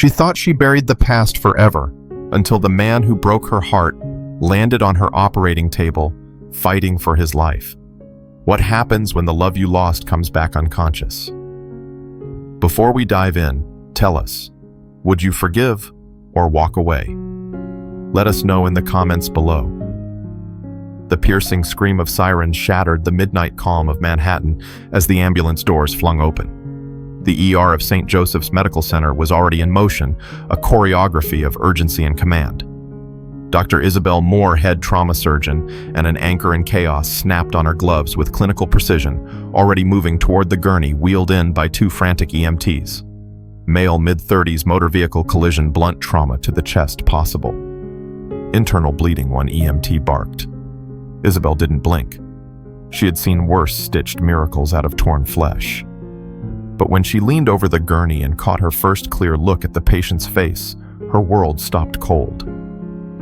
She thought she buried the past forever, until the man who broke her heart landed on her operating table, fighting for his life. What happens when the love you lost comes back unconscious? Before we dive in, tell us, would you forgive or walk away? Let us know in the comments below. The piercing scream of sirens shattered the midnight calm of Manhattan as the ambulance doors flung open. The ER of St. Joseph's Medical Center was already in motion, a choreography of urgency and command. Dr. Isabel Moore, head trauma surgeon, and an anchor in chaos snapped on her gloves with clinical precision, already moving toward the gurney wheeled in by two frantic EMTs. Male mid-30s motor vehicle collision, blunt trauma to the chest possible. Internal bleeding, one EMT barked. Isabel didn't blink. She had seen worse stitched miracles out of torn flesh. But when she leaned over the gurney and caught her first clear look at the patient's face, her world stopped cold.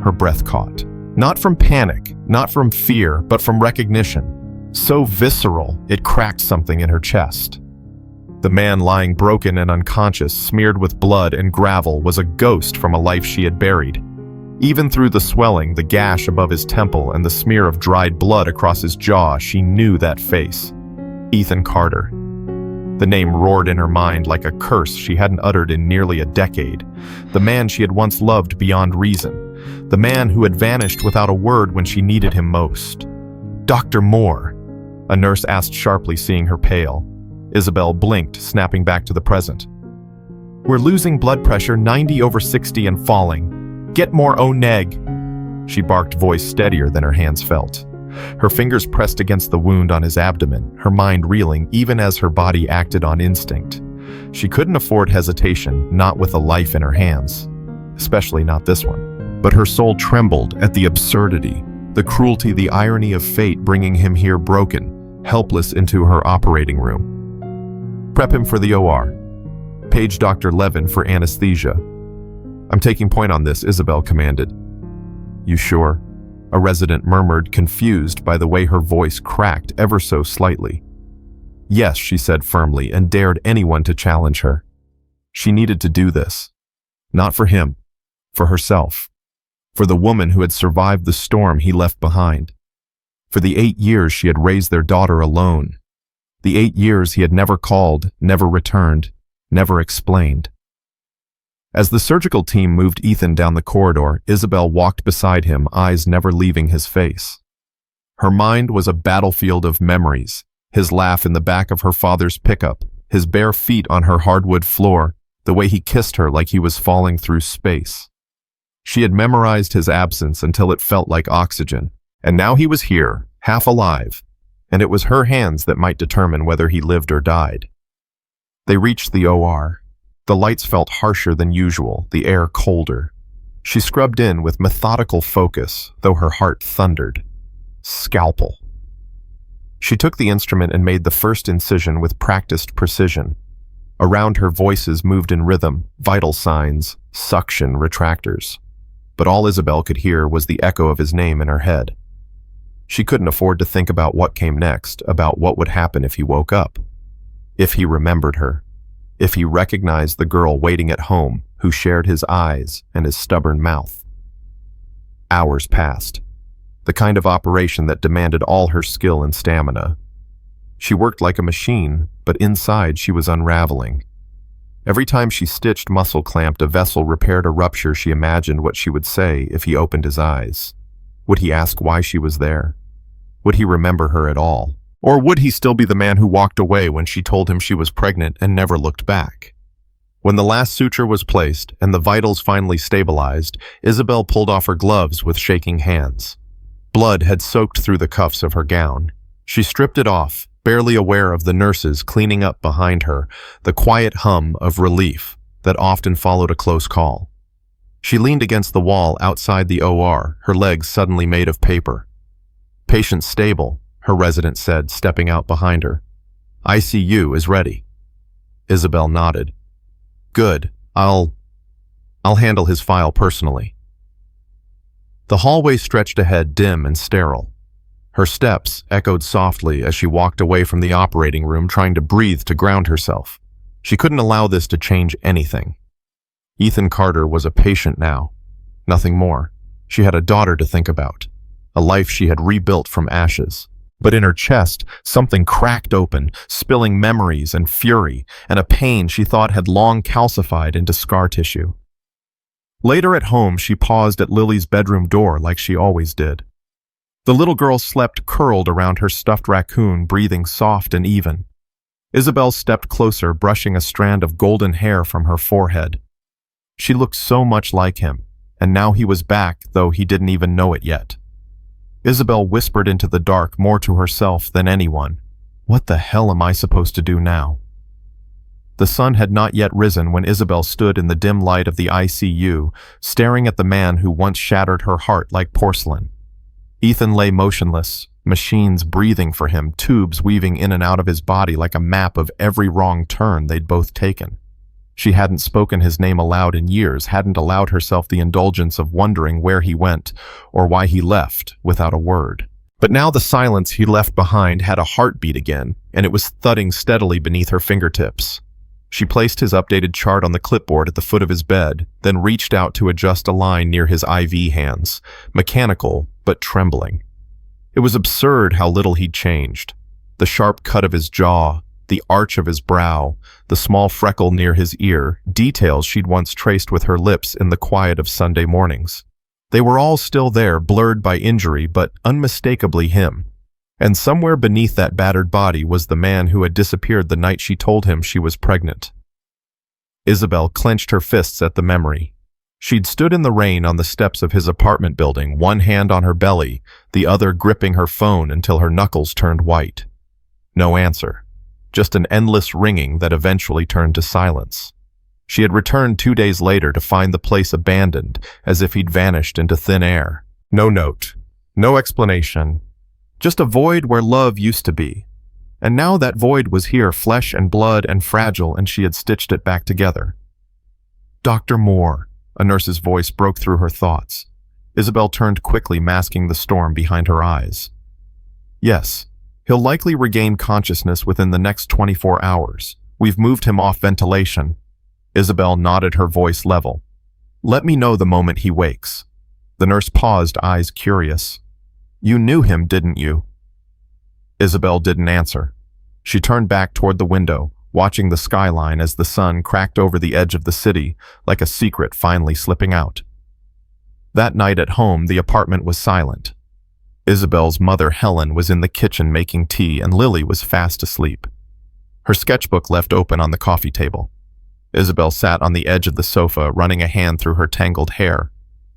Her breath caught. Not from panic, not from fear, but from recognition. So visceral, it cracked something in her chest. The man lying broken and unconscious, smeared with blood and gravel, was a ghost from a life she had buried. Even through the swelling, the gash above his temple, and the smear of dried blood across his jaw, she knew that face. Ethan Carter. The name roared in her mind like a curse she hadn't uttered in nearly a decade. The man she had once loved beyond reason. The man who had vanished without a word when she needed him most. "Dr. Moore," a nurse asked sharply, seeing her pale. Isabel blinked, snapping back to the present. "We're losing blood pressure, 90/60 and falling. Get more O-neg," she barked, voice steadier than her hands felt. Her fingers pressed against the wound on his abdomen, her mind reeling even as her body acted on instinct. She couldn't afford hesitation, not with a life in her hands. Especially not this one. But her soul trembled at the absurdity, the cruelty, the irony of fate bringing him here broken, helpless into her operating room. "Prep him for the OR. Page Dr. Levin for anesthesia." "I'm taking point on this," Isabel commanded. "You sure?" A resident murmured, confused by the way her voice cracked ever so slightly. "Yes," she said firmly, and dared anyone to challenge her. She needed to do this. Not for him, for herself. For the woman who had survived the storm he left behind. For the 8 years she had raised their daughter alone. The 8 years he had never called, never returned, never explained. As the surgical team moved Ethan down the corridor, Isabel walked beside him, eyes never leaving his face. Her mind was a battlefield of memories, his laugh in the back of her father's pickup, his bare feet on her hardwood floor, the way he kissed her like he was falling through space. She had memorized his absence until it felt like oxygen, and now he was here, half alive, and it was her hands that might determine whether he lived or died. They reached the OR. The lights felt harsher than usual, the air colder. She scrubbed in with methodical focus, though her heart thundered. Scalpel. She took the instrument and made the first incision with practiced precision. Around her, voices moved in rhythm, vital signs, suction retractors. But all Isabel could hear was the echo of his name in her head. She couldn't afford to think about what came next, about what would happen if he woke up. If he remembered her. If he recognized the girl waiting at home who shared his eyes and his stubborn mouth. Hours passed, the kind of operation that demanded all her skill and stamina. She worked like a machine, but inside she was unraveling. Every time she stitched, muscle clamped a vessel, repaired a rupture, she imagined what she would say if he opened his eyes. Would he ask why she was there? Would he remember her at all? Or would he still be the man who walked away when she told him she was pregnant and never looked back? When the last suture was placed and the vitals finally stabilized, Isabel pulled off her gloves with shaking hands. Blood had soaked through the cuffs of her gown. She stripped it off, barely aware of the nurses cleaning up behind her, the quiet hum of relief that often followed a close call. She leaned against the wall outside the OR, her legs suddenly made of paper. "Patient stable," her resident said, stepping out behind her. "ICU is ready." Isabel nodded. "Good. I'll handle his file personally." The hallway stretched ahead, dim and sterile. Her steps echoed softly as she walked away from the operating room, trying to breathe to ground herself. She couldn't allow this to change anything. Ethan Carter was a patient now. Nothing more. She had a daughter to think about, a life she had rebuilt from ashes. But in her chest, something cracked open, spilling memories and fury, and a pain she thought had long calcified into scar tissue. Later at home, she paused at Lily's bedroom door like she always did. The little girl slept curled around her stuffed raccoon, breathing soft and even. Isabel stepped closer, brushing a strand of golden hair from her forehead. She looked so much like him, and now he was back, though he didn't even know it yet. Isabel whispered into the dark, more to herself than anyone. What the hell am I supposed to do now? The sun had not yet risen when Isabel stood in the dim light of the ICU, staring at the man who once shattered her heart like porcelain. Ethan lay motionless, machines breathing for him, tubes weaving in and out of his body like a map of every wrong turn they'd both taken. She hadn't spoken his name aloud in years, hadn't allowed herself the indulgence of wondering where he went or why he left without a word. But now the silence he left behind had a heartbeat again, and it was thudding steadily beneath her fingertips. She placed his updated chart on the clipboard at the foot of his bed, then reached out to adjust a line near his IV hands, mechanical but trembling. It was absurd how little he'd changed. The sharp cut of his jaw, the arch of his brow, the small freckle near his ear, details she'd once traced with her lips in the quiet of Sunday mornings. They were all still there, blurred by injury, but unmistakably him. And somewhere beneath that battered body was the man who had disappeared the night she told him she was pregnant. Isabel clenched her fists at the memory. She'd stood in the rain on the steps of his apartment building, one hand on her belly, the other gripping her phone until her knuckles turned white. No answer. Just an endless ringing that eventually turned to silence. She had returned 2 days later to find the place abandoned, as if he'd vanished into thin air. No note. No explanation. Just a void where love used to be. And now that void was here, flesh and blood and fragile, and she had stitched it back together. Dr. Moore. A nurse's voice broke through her thoughts. Isabel turned quickly, masking the storm behind her eyes. Yes. He'll likely regain consciousness within the next 24 hours. We've moved him off ventilation. Isabel nodded, her voice level. Let me know the moment he wakes. The nurse paused, eyes curious. You knew him, didn't you? Isabel didn't answer. She turned back toward the window, watching the skyline as the sun cracked over the edge of the city like a secret finally slipping out. That night at home, the apartment was silent. Isabel's mother, Helen, was in the kitchen making tea, and Lily was fast asleep. Her sketchbook left open on the coffee table. Isabel sat on the edge of the sofa, running a hand through her tangled hair,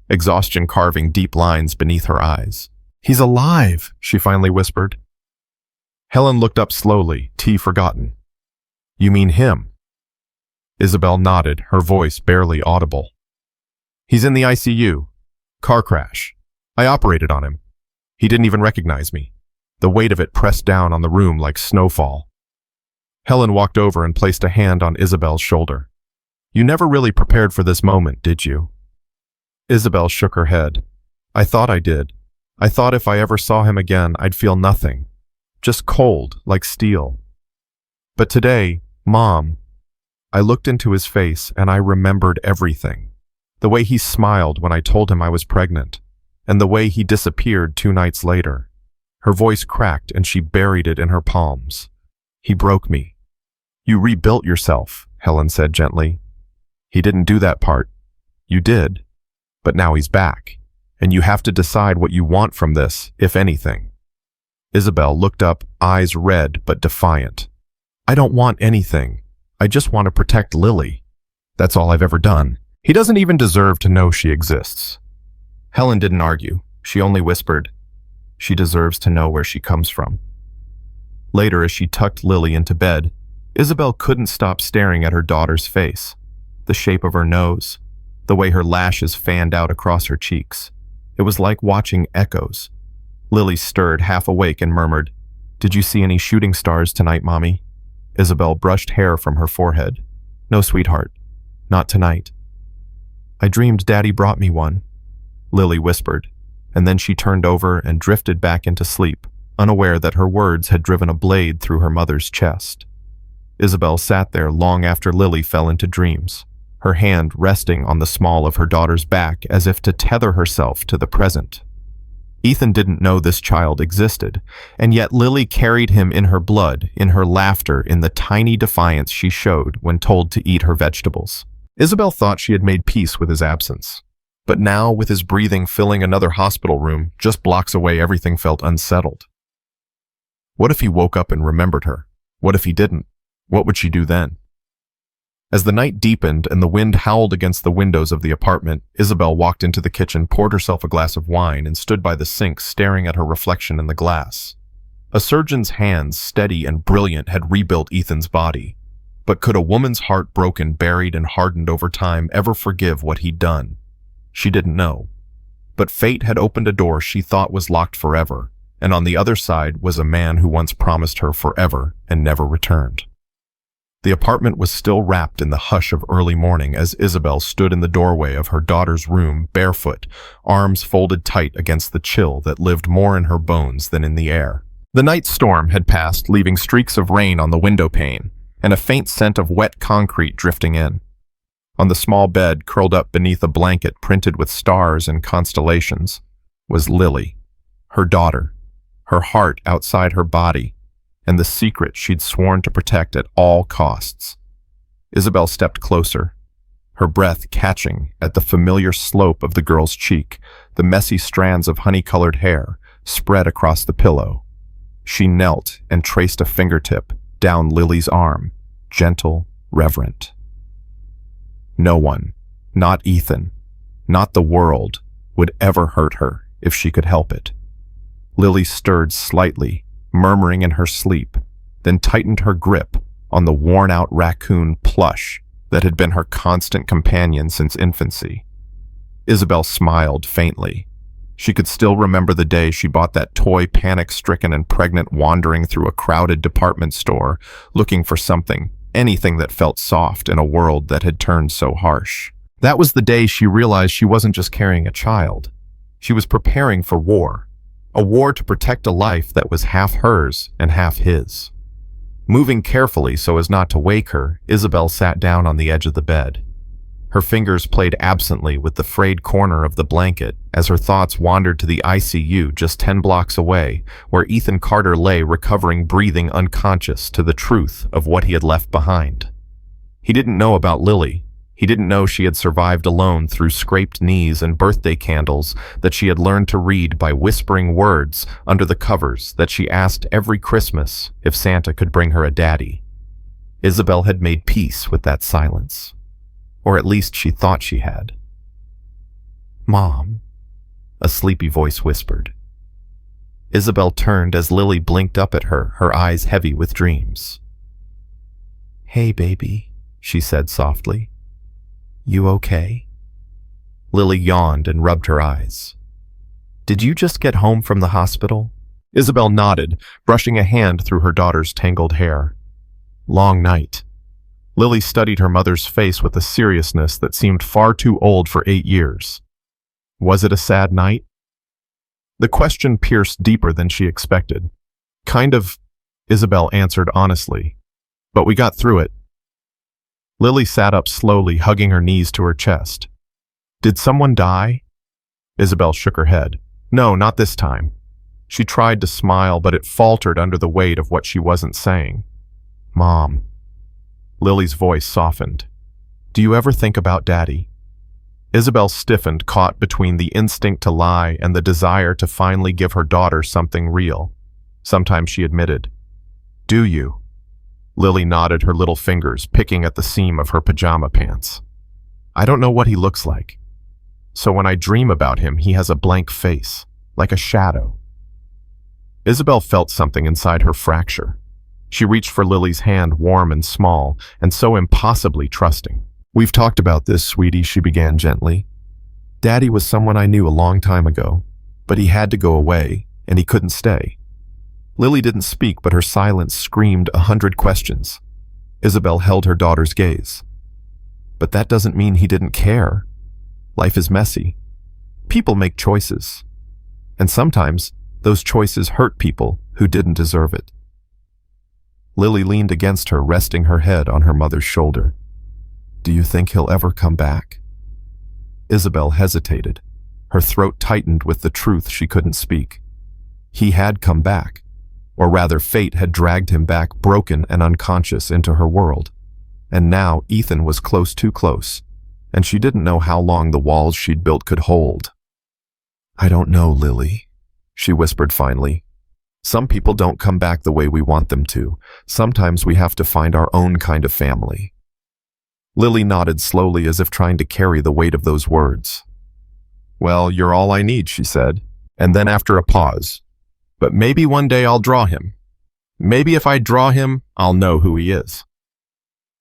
exhaustion carving deep lines beneath her eyes. He's alive, she finally whispered. Helen looked up slowly, tea forgotten. You mean him? Isabel nodded, her voice barely audible. He's in the ICU. Car crash. I operated on him. He didn't even recognize me. The weight of it pressed down on the room like snowfall. Helen walked over and placed a hand on Isabel's shoulder. You never really prepared for this moment, did you? Isabel shook her head. I thought I did. I thought if I ever saw him again, I'd feel nothing. Just cold, like steel. But today, Mom, I looked into his face and I remembered everything. The way he smiled when I told him I was pregnant, and the way he disappeared 2 nights later. Her voice cracked and she buried it in her palms. He broke me. You rebuilt yourself, Helen said gently. He didn't do that part. You did. But now he's back, and you have to decide what you want from this, if anything. Isabel looked up, eyes red but defiant. I don't want anything. I just want to protect Lily. That's all I've ever done. He doesn't even deserve to know she exists. Helen didn't argue. She only whispered, she deserves to know where she comes from. Later, as she tucked Lily into bed, Isabel couldn't stop staring at her daughter's face, the shape of her nose, the way her lashes fanned out across her cheeks. It was like watching echoes. Lily stirred, half awake, and murmured, Did you see any shooting stars tonight, Mommy? Isabel brushed hair from her forehead. No, sweetheart. Not tonight. I dreamed Daddy brought me one, Lily whispered, and then she turned over and drifted back into sleep, unaware that her words had driven a blade through her mother's chest. Isabel sat there long after Lily fell into dreams, her hand resting on the small of her daughter's back as if to tether herself to the present. Ethan didn't know this child existed, and yet Lily carried him in her blood, in her laughter, in the tiny defiance she showed when told to eat her vegetables. Isabel thought she had made peace with his absence. But now, with his breathing filling another hospital room just blocks away, everything felt unsettled. What if he woke up and remembered her? What if he didn't? What would she do then? As the night deepened and the wind howled against the windows of the apartment, Isabel walked into the kitchen, poured herself a glass of wine, and stood by the sink staring at her reflection in the glass. A surgeon's hands, steady and brilliant, had rebuilt Ethan's body. But could a woman's heart, broken, buried, and hardened over time, ever forgive what he'd done? She didn't know. But fate had opened a door she thought was locked forever, and on the other side was a man who once promised her forever and never returned. The apartment was still wrapped in the hush of early morning as Isabel stood in the doorway of her daughter's room, barefoot, arms folded tight against the chill that lived more in her bones than in the air. The night storm had passed, leaving streaks of rain on the window pane, and a faint scent of wet concrete drifting in. On the small bed, curled up beneath a blanket printed with stars and constellations, was Lily, her daughter, her heart outside her body, and the secret she'd sworn to protect at all costs. Isabel stepped closer, her breath catching at the familiar slope of the girl's cheek, the messy strands of honey-colored hair spread across the pillow. She knelt and traced a fingertip down Lily's arm, gentle, reverent. No one, not Ethan, not the world, would ever hurt her if she could help it. Lily stirred slightly, murmuring in her sleep, then tightened her grip on the worn-out raccoon plush that had been her constant companion since infancy. Isabel smiled faintly. She could still remember the day she bought that toy, panic-stricken and pregnant, wandering through a crowded department store, looking for something, anything that felt soft in a world that had turned so harsh. That was the day she realized she wasn't just carrying a child. She was preparing for war. A war to protect a life that was half hers and half his. Moving carefully so as not to wake her, Isabel sat down on the edge of the bed. Her fingers played absently with the frayed corner of the blanket as her thoughts wandered to the ICU just 10 blocks away, where Ethan Carter lay recovering, breathing, unconscious to the truth of what he had left behind. He didn't know about Lily. He didn't know she had survived alone through scraped knees and birthday candles that she had learned to read by whispering words under the covers that she asked every Christmas if Santa could bring her a daddy. Isabel had made peace with that silence. Or at least she thought she had. "Mom," a sleepy voice whispered. Isabel turned as Lily blinked up at her, her eyes heavy with dreams. "Hey, baby," she said softly. "You okay?" Lily yawned and rubbed her eyes. "Did you just get home from the hospital?" Isabel nodded, brushing a hand through her daughter's tangled hair. "Long night." Lily studied her mother's face with a seriousness that seemed far too old for 8 years. Was it a sad night? The question pierced deeper than she expected. "Kind of," Isabel answered honestly. "But we got through it." Lily sat up slowly, hugging her knees to her chest. "Did someone die?" Isabel shook her head. "No, not this time." She tried to smile, but it faltered under the weight of what she wasn't saying. "Mom." Lily's voice softened. "Do you ever think about Daddy?" Isabel stiffened, caught between the instinct to lie and the desire to finally give her daughter something real. Sometimes she admitted. "Do you?" Lily nodded, her little fingers picking at the seam of her pajama pants. "I don't know what he looks like. So when I dream about him, he has a blank face, like a shadow." Isabel felt something inside her fracture. She reached for Lily's hand, warm and small, and so impossibly trusting. "We've talked about this, sweetie," she began gently. "Daddy was someone I knew a long time ago, but he had to go away, and he couldn't stay." Lily didn't speak, but her silence screamed 100 questions. Isabel held her daughter's gaze. "But that doesn't mean he didn't care. Life is messy. People make choices. And sometimes those choices hurt people who didn't deserve it." Lily leaned against her, resting her head on her mother's shoulder. Do you think he'll ever come back? Isabel hesitated. Her throat tightened with the truth she couldn't speak. He had come back, or rather fate had dragged him back broken and unconscious into her world. And now Ethan was close, too close, and she didn't know how long the walls she'd built could hold. I don't know, Lily, she whispered finally. Some people don't come back the way we want them to. Sometimes we have to find our own kind of family. Lily nodded slowly as if trying to carry the weight of those words. Well, you're all I need, she said, and then after a pause, but maybe one day I'll draw him. Maybe if I draw him, I'll know who he is.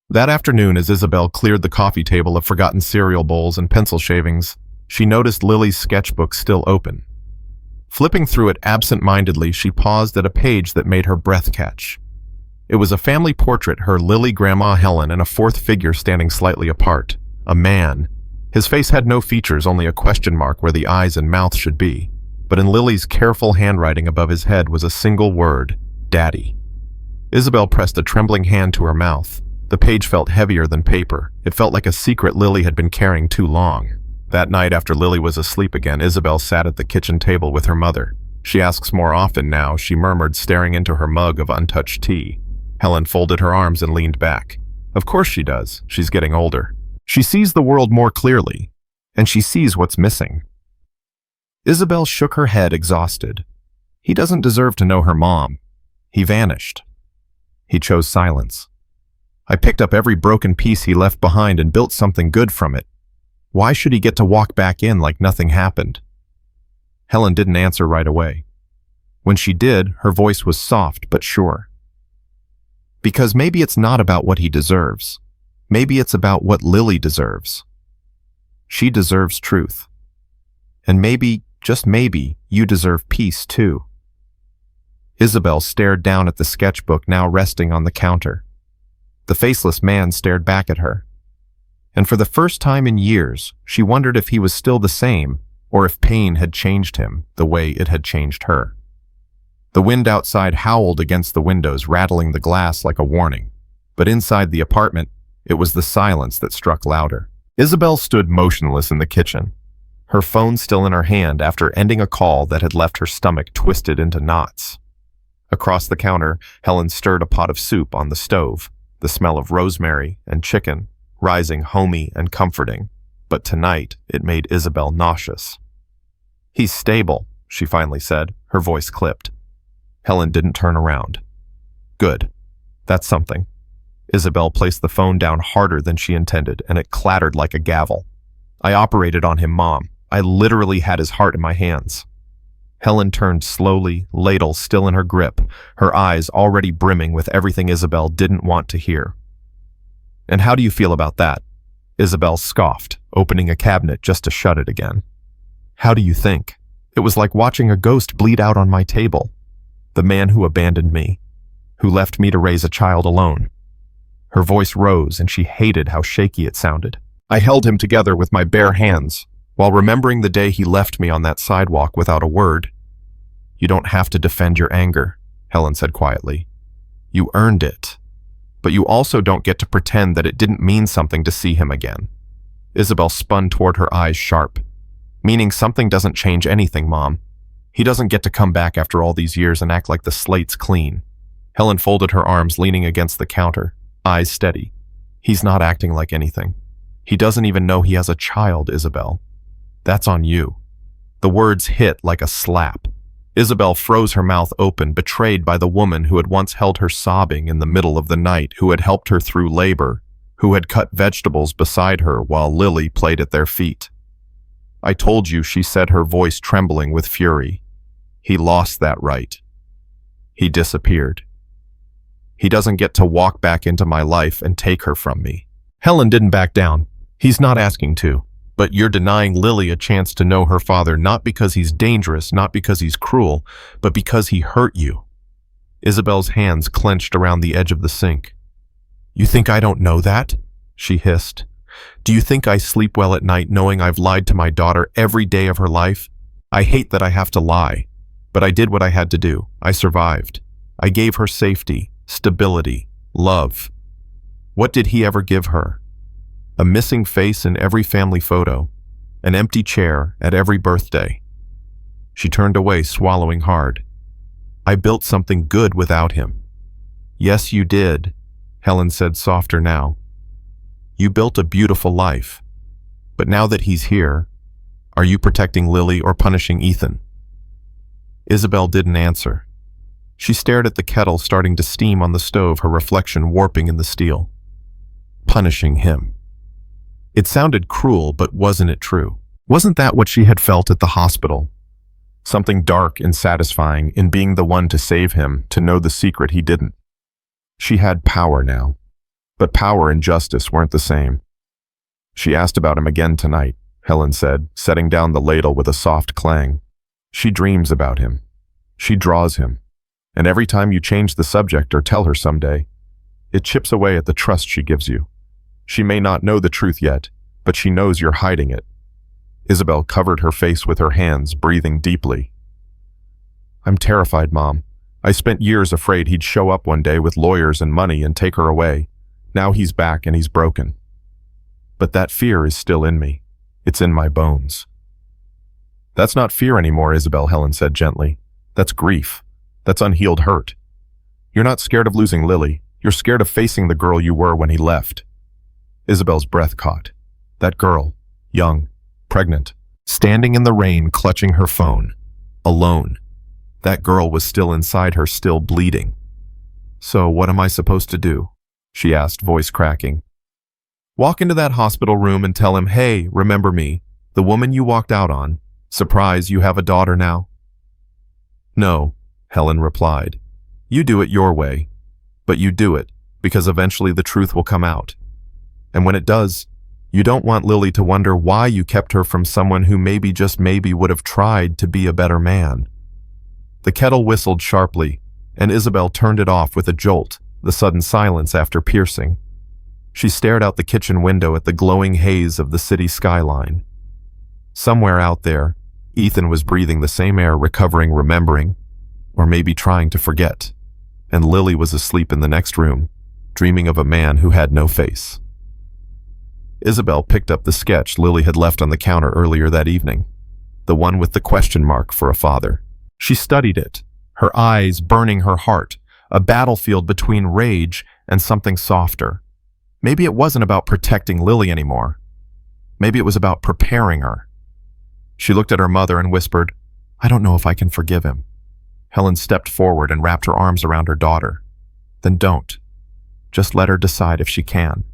That afternoon, as Isabel cleared the coffee table of forgotten cereal bowls and pencil shavings, she noticed Lily's sketchbook still open. Flipping through it absent-mindedly, she paused at a page that made her breath catch. It was a family portrait, her Lily Grandma Helen and a fourth figure standing slightly apart, a man. His face had no features, only a question mark where the eyes and mouth should be. But in Lily's careful handwriting above his head was a single word, Daddy. Isabel pressed a trembling hand to her mouth. The page felt heavier than paper. It felt like a secret Lily had been carrying too long. That night, after Lily was asleep again, Isabel sat at the kitchen table with her mother. She asks more often now, she murmured, staring into her mug of untouched tea. Helen folded her arms and leaned back. Of course she does. She's getting older. She sees the world more clearly, and she sees what's missing. Isabel shook her head, exhausted. He doesn't deserve to know her mom. He vanished. He chose silence. I picked up every broken piece he left behind and built something good from it. Why should he get to walk back in like nothing happened? Helen didn't answer right away. When she did, her voice was soft but sure. Because maybe it's not about what he deserves. Maybe it's about what Lily deserves. She deserves truth. And maybe, just maybe, you deserve peace too. Isabel stared down at the sketchbook now resting on the counter. The faceless man stared back at her. And for the first time in years, she wondered if he was still the same, or if pain had changed him the way it had changed her. The wind outside howled against the windows, rattling the glass like a warning. But inside the apartment, it was the silence that struck louder. Isabel stood motionless in the kitchen, her phone still in her hand after ending a call that had left her stomach twisted into knots. Across the counter, Helen stirred a pot of soup on the stove, the smell of rosemary and chicken rising homey and comforting, but tonight it made Isabel nauseous. He's stable, she finally said, her voice clipped. Helen didn't turn around. Good. That's something. Isabel placed the phone down harder than she intended, and it clattered like a gavel. I operated on him, Mom. I literally had his heart in my hands. Helen turned slowly, ladle still in her grip, her eyes already brimming with everything Isabel didn't want to hear. And how do you feel about that? Isabel scoffed, opening a cabinet just to shut it again. How do you think? It was like watching a ghost bleed out on my table. The man who abandoned me, who left me to raise a child alone. Her voice rose, and she hated how shaky it sounded. I held him together with my bare hands, while remembering the day he left me on that sidewalk without a word. You don't have to defend your anger, Helen said quietly. You earned it. But you also don't get to pretend that it didn't mean something to see him again. Isabel spun toward her, eyes sharp. Meaning something doesn't change anything, Mom. He doesn't get to come back after all these years and act like the slate's clean. Helen folded her arms, leaning against the counter, eyes steady. He's not acting like anything. He doesn't even know he has a child, Isabel. That's on you. The words hit like a slap. Isabel froze her mouth open, betrayed by the woman who had once held her sobbing in the middle of the night, who had helped her through labor, who had cut vegetables beside her while Lily played at their feet. I told you, she said, her voice trembling with fury. He lost that right. He disappeared. He doesn't get to walk back into my life and take her from me. Helen didn't back down. He's not asking to. But you're denying Lily a chance to know her father, not because he's dangerous, not because he's cruel, but because he hurt you. Isabel's hands clenched around the edge of the sink. You think I don't know that? She hissed. Do you think I sleep well at night knowing I've lied to my daughter every day of her life? I hate that I have to lie, but I did what I had to do. I survived. I gave her safety, stability, love. What did he ever give her? A missing face in every family photo, an empty chair at every birthday. She turned away, swallowing hard. I built something good without him. Yes, you did, Helen said softer now. You built a beautiful life. But now that he's here, are you protecting Lily or punishing Ethan? Isabel didn't answer. She stared at the kettle starting to steam on the stove, her reflection warping in the steel. Punishing him. It sounded cruel, but wasn't it true? Wasn't that what she had felt at the hospital? Something dark and satisfying in being the one to save him, to know the secret he didn't. She had power now, but power and justice weren't the same. She asked about him again tonight, Helen said, setting down the ladle with a soft clang. She dreams about him. She draws him. And every time you change the subject or tell her someday, it chips away at the trust she gives you. She may not know the truth yet, but she knows you're hiding it. Isabel covered her face with her hands, breathing deeply. I'm terrified, Mom. I spent years afraid he'd show up one day with lawyers and money and take her away. Now he's back and he's broken. But that fear is still in me. It's in my bones. That's not fear anymore, Isabel, Helen said gently. That's grief. That's unhealed hurt. You're not scared of losing Lily. You're scared of facing the girl you were when he left. Isabel's breath caught. That girl, young, pregnant, standing in the rain, clutching her phone, alone. That girl was still inside her, still bleeding. So what am I supposed to do? She asked, voice cracking. Walk into that hospital room and tell him, hey, remember me, the woman you walked out on. Surprise, you have a daughter now? No, Helen replied. You do it your way. But you do it, because eventually the truth will come out. And when it does, you don't want Lily to wonder why you kept her from someone who maybe, just maybe, would have tried to be a better man. The kettle whistled sharply, and Isabel turned it off with a jolt, the sudden silence after piercing. She stared out the kitchen window at the glowing haze of the city skyline. Somewhere out there, Ethan was breathing the same air, recovering, remembering, or maybe trying to forget. And Lily was asleep in the next room, dreaming of a man who had no face. Isabel picked up the sketch Lily had left on the counter earlier that evening, the one with the question mark for a father. She studied it, her eyes burning her heart, a battlefield between rage and something softer. Maybe it wasn't about protecting Lily anymore. Maybe it was about preparing her. She looked at her mother and whispered, I don't know if I can forgive him. Helen stepped forward and wrapped her arms around her daughter. Then don't. Just let her decide if she can.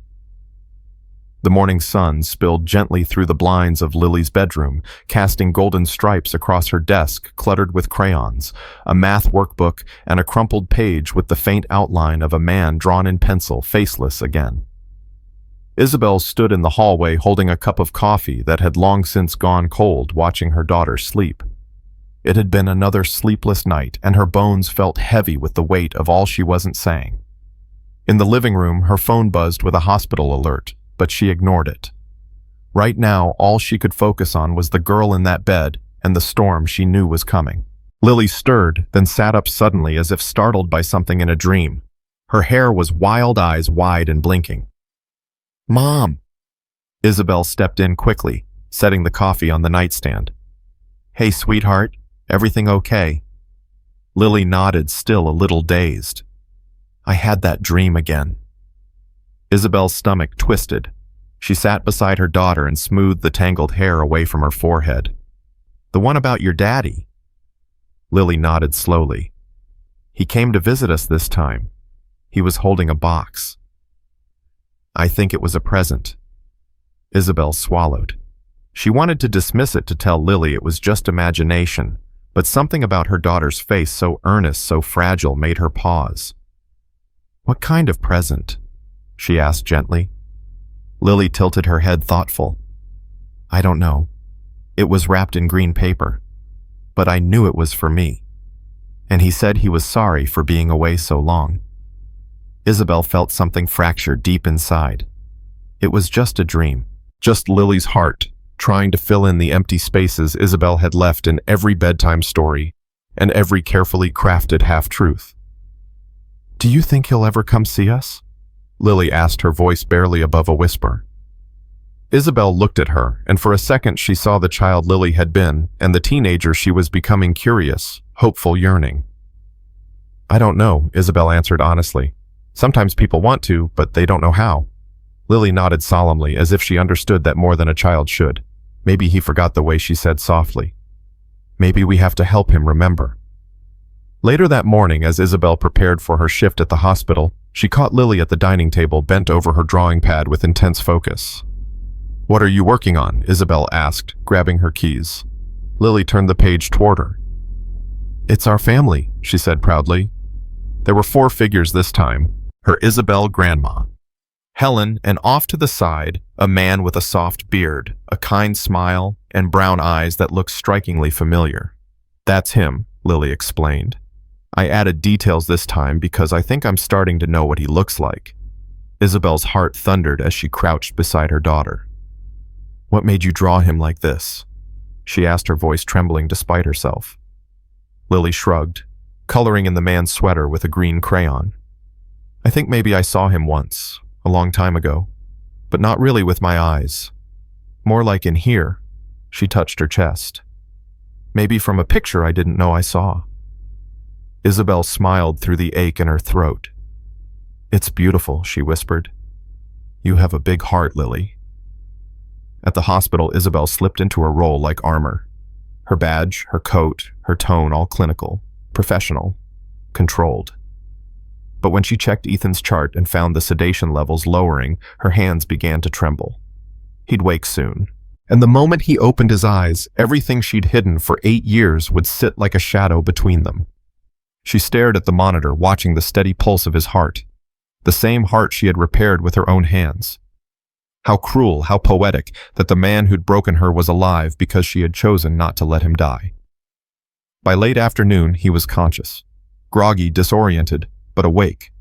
The morning sun spilled gently through the blinds of Lily's bedroom, casting golden stripes across her desk cluttered with crayons, a math workbook, and a crumpled page with the faint outline of a man drawn in pencil, faceless again. Isabel stood in the hallway holding a cup of coffee that had long since gone cold, watching her daughter sleep. It had been another sleepless night, and her bones felt heavy with the weight of all she wasn't saying. In the living room, her phone buzzed with a hospital alert, but she ignored it. Right now, all she could focus on was the girl in that bed and the storm she knew was coming. Lily stirred, then sat up suddenly as if startled by something in a dream. Her hair was wild, eyes wide and blinking. Mom! Isabel stepped in quickly, setting the coffee on the nightstand. Hey, sweetheart, everything okay? Lily nodded, still a little dazed. I had that dream again. Isabel's stomach twisted. She sat beside her daughter and smoothed the tangled hair away from her forehead. The one about your daddy? Lily nodded slowly. He came to visit us this time. He was holding a box. I think it was a present. Isabel swallowed. She wanted to dismiss it, to tell Lily it was just imagination, but something about her daughter's face, so earnest, so fragile, made her pause. What kind of present? She asked gently. Lily tilted her head, thoughtful. I don't know. It was wrapped in green paper, but I knew it was for me. And he said he was sorry for being away so long. Isabel felt something fracture deep inside. It was just a dream, just Lily's heart, trying to fill in the empty spaces Isabel had left in every bedtime story and every carefully crafted half-truth. Do you think he'll ever come see us? Lily asked, her voice barely above a whisper. Isabel looked at her, and for a second she saw the child Lily had been, and the teenager she was becoming, curious, hopeful, yearning. "I don't know," Isabel answered honestly. "Sometimes people want to, but they don't know how." Lily nodded solemnly, as if she understood that more than a child should. Maybe he forgot the way she said softly, "Maybe we have to help him remember." Later that morning, as Isabel prepared for her shift at the hospital, she caught Lily at the dining table, bent over her drawing pad with intense focus. "What are you working on?" Isabel asked, grabbing her keys. Lily turned the page toward her. "It's our family," she said proudly. There were 4 figures this time: her Isabel grandma, Helen, and off to the side, a man with a soft beard, a kind smile, and brown eyes that looked strikingly familiar. "That's him," Lily explained. "I added details this time because I think I'm starting to know what he looks like." Isabel's heart thundered as she crouched beside her daughter. "What made you draw him like this?" she asked, her voice trembling despite herself. Lily shrugged, coloring in the man's sweater with a green crayon. "I think maybe I saw him once, a long time ago, but not really with my eyes. More like in here." She touched her chest. "Maybe from a picture I didn't know I saw." Isabel smiled through the ache in her throat. "It's beautiful," she whispered. "You have a big heart, Lily." At the hospital, Isabel slipped into her role like armor. Her badge, her coat, her tone all clinical, professional, controlled. But when she checked Ethan's chart and found the sedation levels lowering, her hands began to tremble. He'd wake soon. And the moment he opened his eyes, everything she'd hidden for 8 years would sit like a shadow between them. She stared at the monitor, watching the steady pulse of his heart, the same heart she had repaired with her own hands. How cruel, how poetic, that the man who'd broken her was alive because she had chosen not to let him die. By late afternoon, he was conscious, groggy, disoriented, but awake.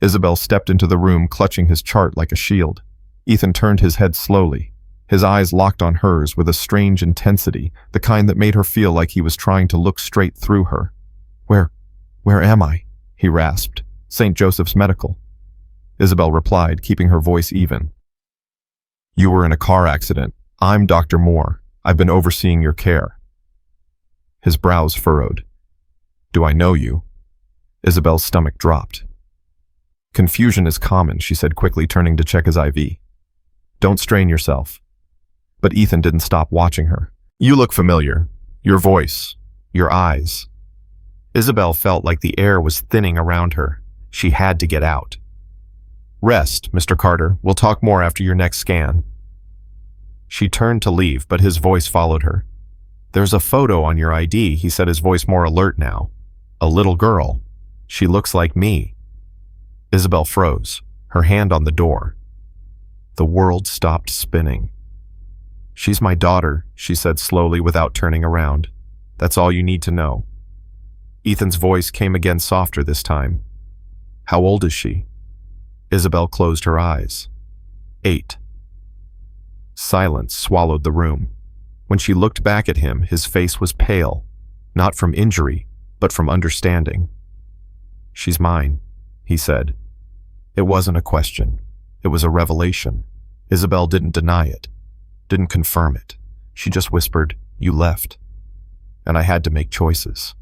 Isabel stepped into the room, clutching his chart like a shield. Ethan turned his head slowly, his eyes locked on hers with a strange intensity, the kind that made her feel like he was trying to look straight through her. Where am I?" he rasped. "St. Joseph's Medical." Isabel replied, keeping her voice even. "You were in a car accident. I'm Dr. Moore. I've been overseeing your care." His brows furrowed. "Do I know you?" Isabel's stomach dropped. "Confusion is common," she said quickly, turning to check his IV. "Don't strain yourself." But Ethan didn't stop watching her. "You look familiar. Your voice. Your eyes." Isabel felt like the air was thinning around her. She had to get out. "Rest, Mr. Carter. We'll talk more after your next scan." She turned to leave, but his voice followed her. "There's a photo on your ID," he said, his voice more alert now. "A little girl. She looks like me." Isabel froze, her hand on the door. The world stopped spinning. "She's my daughter," she said slowly without turning around. "That's all you need to know." Ethan's voice came again, softer this time. "How old is she?" Isabel closed her eyes. 8. Silence swallowed the room. When she looked back at him, his face was pale, not from injury, but from understanding. "She's mine," he said. It wasn't a question. It was a revelation. Isabel didn't deny it, didn't confirm it. She just whispered, "You left." And I had to make choices.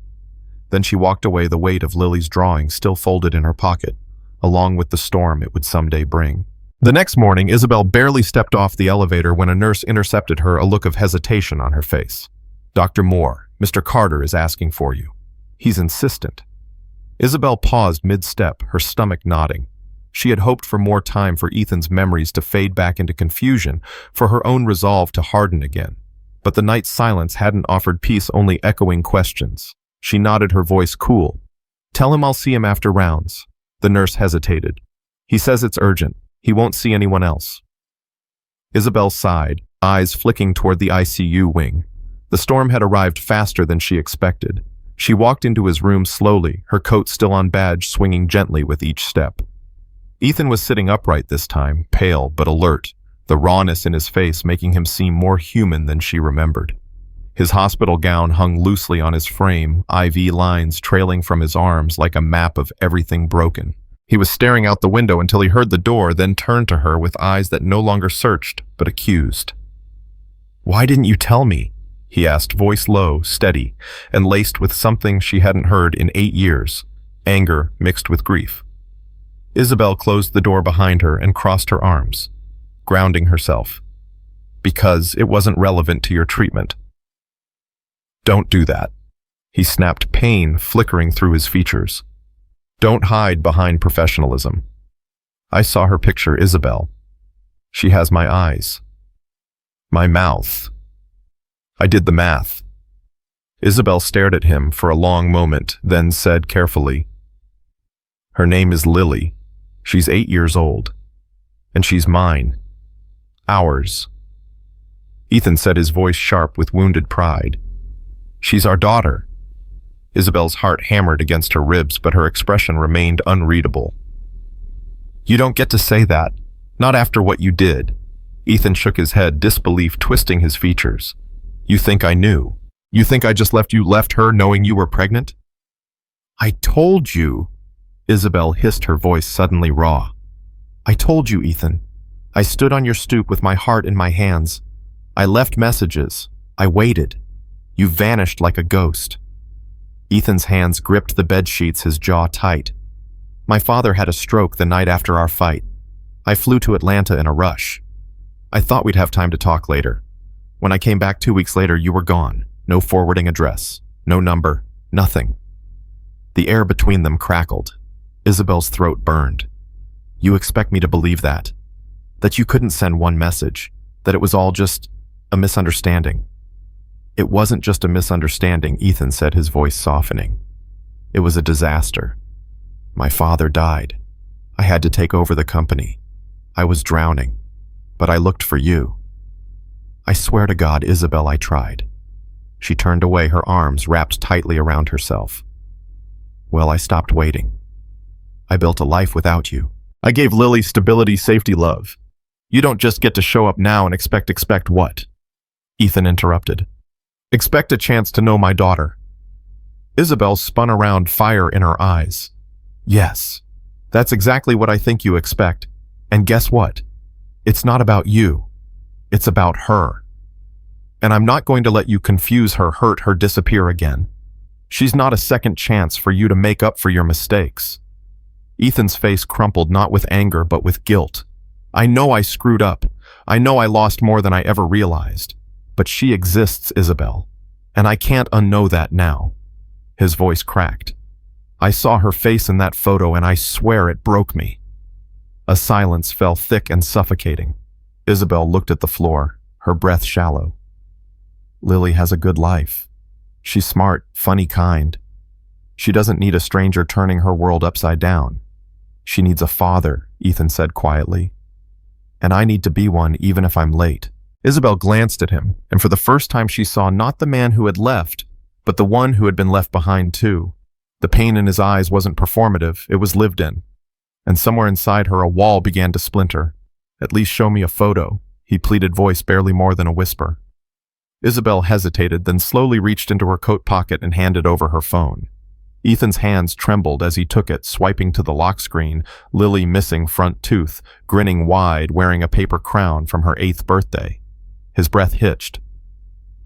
Then she walked away, the weight of Lily's drawing still folded in her pocket, along with the storm it would someday bring. The next morning, Isabel barely stepped off the elevator when a nurse intercepted her, a look of hesitation on her face. "Dr. Moore, Mr. Carter is asking for you. He's insistent." Isabel paused mid-step, her stomach knotting. She had hoped for more time for Ethan's memories to fade back into confusion, for her own resolve to harden again. But the night's silence hadn't offered peace, only echoing questions. She nodded, her voice cool. "Tell him I'll see him after rounds." The nurse hesitated. "He says it's urgent. He won't see anyone else." Isabel sighed, eyes flicking toward the ICU wing. The storm had arrived faster than she expected. She walked into his room slowly, her coat still on, badge swinging gently with each step. Ethan was sitting upright this time, pale but alert, the rawness in his face making him seem more human than she remembered. His hospital gown hung loosely on his frame, IV lines trailing from his arms like a map of everything broken. He was staring out the window until he heard the door, then turned to her with eyes that no longer searched, but accused. "Why didn't you tell me?" he asked, voice low, steady, and laced with something she hadn't heard in 8 years, anger mixed with grief. Isabel closed the door behind her and crossed her arms, grounding herself. "Because it wasn't relevant to your treatment." "Don't do that," he snapped, pain flickering through his features. "Don't hide behind professionalism. I saw her picture, Isabel. She has my eyes. My mouth. I did the math." Isabel stared at him for a long moment, then said carefully, "Her name is Lily. She's 8 years old. And she's mine. Ours." Ethan said, his voice sharp with wounded pride. "She's our daughter." Isabel's heart hammered against her ribs, but her expression remained unreadable. "You don't get to say that. Not after what you did." Ethan shook his head, disbelief twisting his features. "You think I knew? You think I just left her knowing you were pregnant?" "I told you," Isabel hissed, her voice suddenly raw. "I told you, Ethan. I stood on your stoop with my heart in my hands. I left messages. I waited. You vanished like a ghost." Ethan's hands gripped the bed sheets, his jaw tight. "My father had a stroke the night after our fight. I flew to Atlanta in a rush. I thought we'd have time to talk later. When I came back 2 weeks later, you were gone. No forwarding address, no number, nothing." The air between them crackled. Isabel's throat burned. "You expect me to believe that? That you couldn't send one message? That it was all just a misunderstanding?" "It wasn't just a misunderstanding," Ethan said, his voice softening. "It was a disaster. My father died. I had to take over the company. I was drowning. But I looked for you. I swear to God, Isabel, I tried." She turned away, her arms wrapped tightly around herself. "Well, I stopped waiting. I built a life without you. I gave Lily stability, safety, love. You don't just get to show up now and expect what?" Ethan interrupted. "Expect a chance to know my daughter." Isabel spun around, fire in her eyes. "Yes, that's exactly what I think you expect. And guess what? It's not about you. It's about her. And I'm not going to let you confuse her, hurt her, disappear again. She's not a second chance for you to make up for your mistakes." Ethan's face crumpled, not with anger, but with guilt. "I know I screwed up. I know I lost more than I ever realized. But she exists, Isabel. And I can't unknow that now." His voice cracked. "I saw her face in that photo, and I swear it broke me." A silence fell thick and suffocating. Isabel looked at the floor, her breath shallow. "Lily has a good life. She's smart, funny, kind. She doesn't need a stranger turning her world upside down. She needs a father," Ethan said quietly. "And I need to be one even if I'm late." Isabel glanced at him, and for the first time she saw not the man who had left, but the one who had been left behind too. The pain in his eyes wasn't performative, it was lived in. And somewhere inside her, a wall began to splinter. "At least show me a photo," he pleaded, voice barely more than a whisper. Isabel hesitated, then slowly reached into her coat pocket and handed over her phone. Ethan's hands trembled as he took it, swiping to the lock screen, Lily missing front tooth, grinning wide, wearing a paper crown from her 8th birthday. His breath hitched.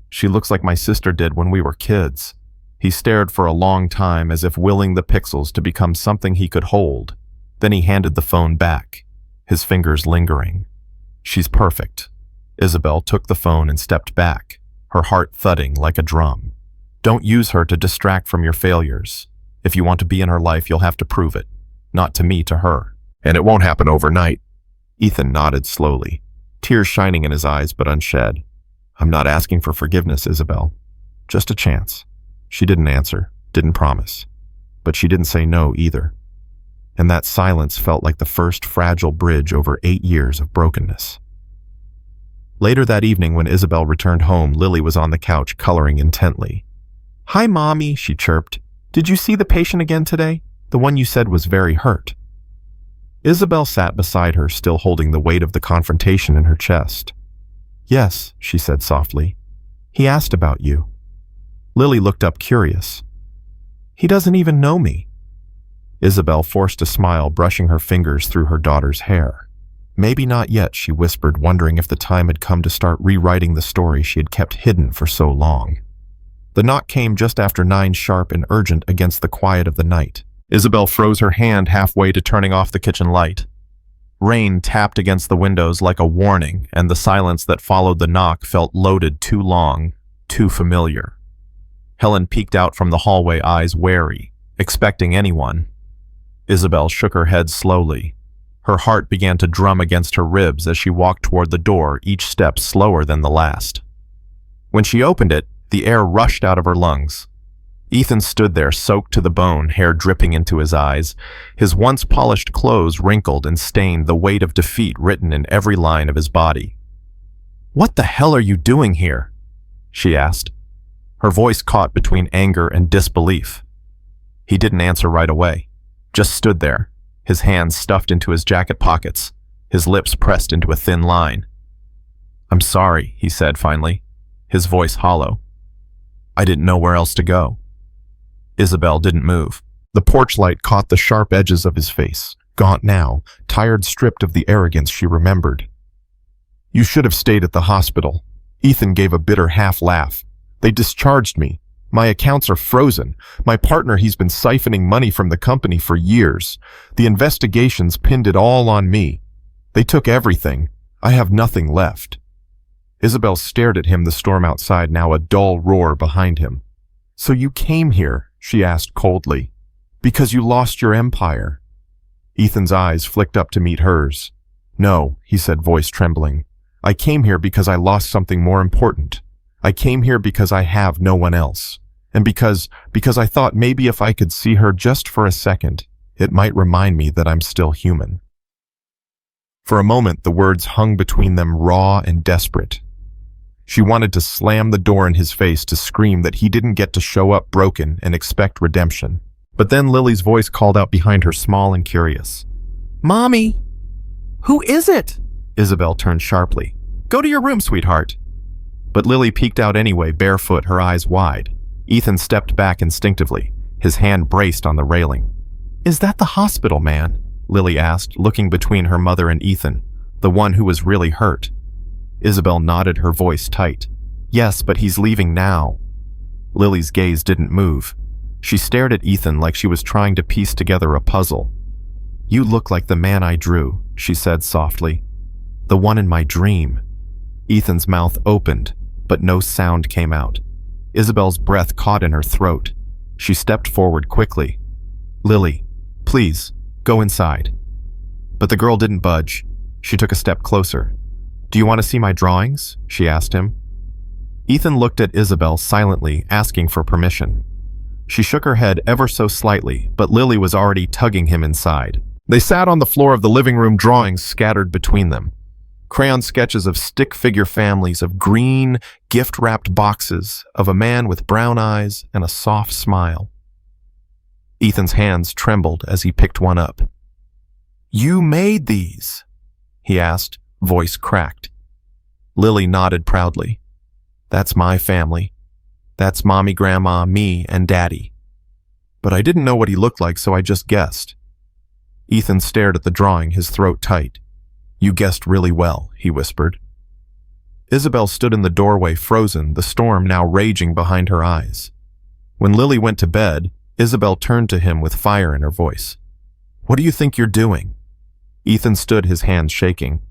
"She looks like my sister did when we were kids." He stared for a long time, as if willing the pixels to become something he could hold. Then he handed the phone back, his fingers lingering. "She's perfect." Isabel took the phone and stepped back, her heart thudding like a drum. "Don't use her to distract from your failures. If you want to be in her life, you'll have to prove it. Not to me, to her. And it won't happen overnight." Ethan nodded slowly, tears shining in his eyes but unshed. "I'm not asking for forgiveness, Isabel. Just a chance." She didn't answer, didn't promise. But she didn't say no either. And that silence felt like the first fragile bridge over 8 years of brokenness. Later that evening, when Isabel returned home, Lily was on the couch, coloring intently. "Hi, Mommy," she chirped. "Did you see the patient again today? The one you said was very hurt." Isabel sat beside her, still holding the weight of the confrontation in her chest. "Yes," she said softly. "He asked about you." Lily looked up, curious. "He doesn't even know me." Isabel forced a smile, brushing her fingers through her daughter's hair. Maybe not yet, she whispered, wondering if the time had come to start rewriting the story she had kept hidden for so long. The knock came just after 9 sharp and urgent against the quiet of the night. Isabel froze her hand halfway to turning off the kitchen light. Rain tapped against the windows like a warning, and the silence that followed the knock felt loaded, too long, too familiar. Helen peeked out from the hallway, eyes wary, expecting anyone. Isabel shook her head slowly. Her heart began to drum against her ribs as she walked toward the door, each step slower than the last. When she opened it, the air rushed out of her lungs. Ethan stood there, soaked to the bone, hair dripping into his eyes, his once polished clothes wrinkled and stained, the weight of defeat written in every line of his body. "What the hell are you doing here?" she asked. Her voice caught between anger and disbelief. He didn't answer right away, just stood there, his hands stuffed into his jacket pockets, his lips pressed into a thin line. "I'm sorry," he said finally, his voice hollow. "I didn't know where else to go." Isabel didn't move. The porch light caught the sharp edges of his face, gaunt now, tired, stripped of the arrogance she remembered. "You should have stayed at the hospital." Ethan gave a bitter half-laugh. "They discharged me. My accounts are frozen. My partner, he's been siphoning money from the company for years. The investigations pinned it all on me. They took everything. I have nothing left." Isabel stared at him, the storm outside now a dull roar behind him. "So you came here," she asked coldly, "because you lost your empire?" Ethan's eyes flicked up to meet hers. "No," he said, voice trembling. "I came here because I lost something more important. I came here because I have no one else. And because I thought maybe if I could see her just for a second, it might remind me that I'm still human." For a moment, the words hung between them, raw and desperate. She wanted to slam the door in his face, to scream that he didn't get to show up broken and expect redemption. But then Lily's voice called out behind her, small and curious. "Mommy!" "Who is it?" Isabel turned sharply. "Go to your room, sweetheart." But Lily peeked out anyway, barefoot, her eyes wide. Ethan stepped back instinctively, his hand braced on the railing. "Is that the hospital man?" Lily asked, looking between her mother and Ethan, the one who was really hurt. Isabel nodded, her voice tight. "Yes, but he's leaving now." Lily's gaze didn't move. She stared at Ethan like she was trying to piece together a puzzle. "You look like the man I drew," she said softly. "The one in my dream." Ethan's mouth opened, but no sound came out. Isabel's breath caught in her throat. She stepped forward quickly. "Lily, please, go inside." But the girl didn't budge. She took a step closer. "Do you want to see my drawings?" she asked him. Ethan looked at Isabel silently, asking for permission. She shook her head ever so slightly, but Lily was already tugging him inside. They sat on the floor of the living room, drawings scattered between them. Crayon sketches of stick figure families, of green, gift-wrapped boxes, of a man with brown eyes and a soft smile. Ethan's hands trembled as he picked one up. "You made these?" he asked, voice cracked. Lily nodded proudly. "That's my family. That's Mommy, Grandma, me, and Daddy." But I didn't know what he looked like, so I just guessed. Ethan stared at the drawing, his throat tight. "You guessed really well," he whispered. Isabel stood in the doorway, frozen, the storm now raging behind her eyes. When Lily went to bed, Isabel turned to him with fire in her voice. "What do you think you're doing?" Ethan stood, his hands shaking.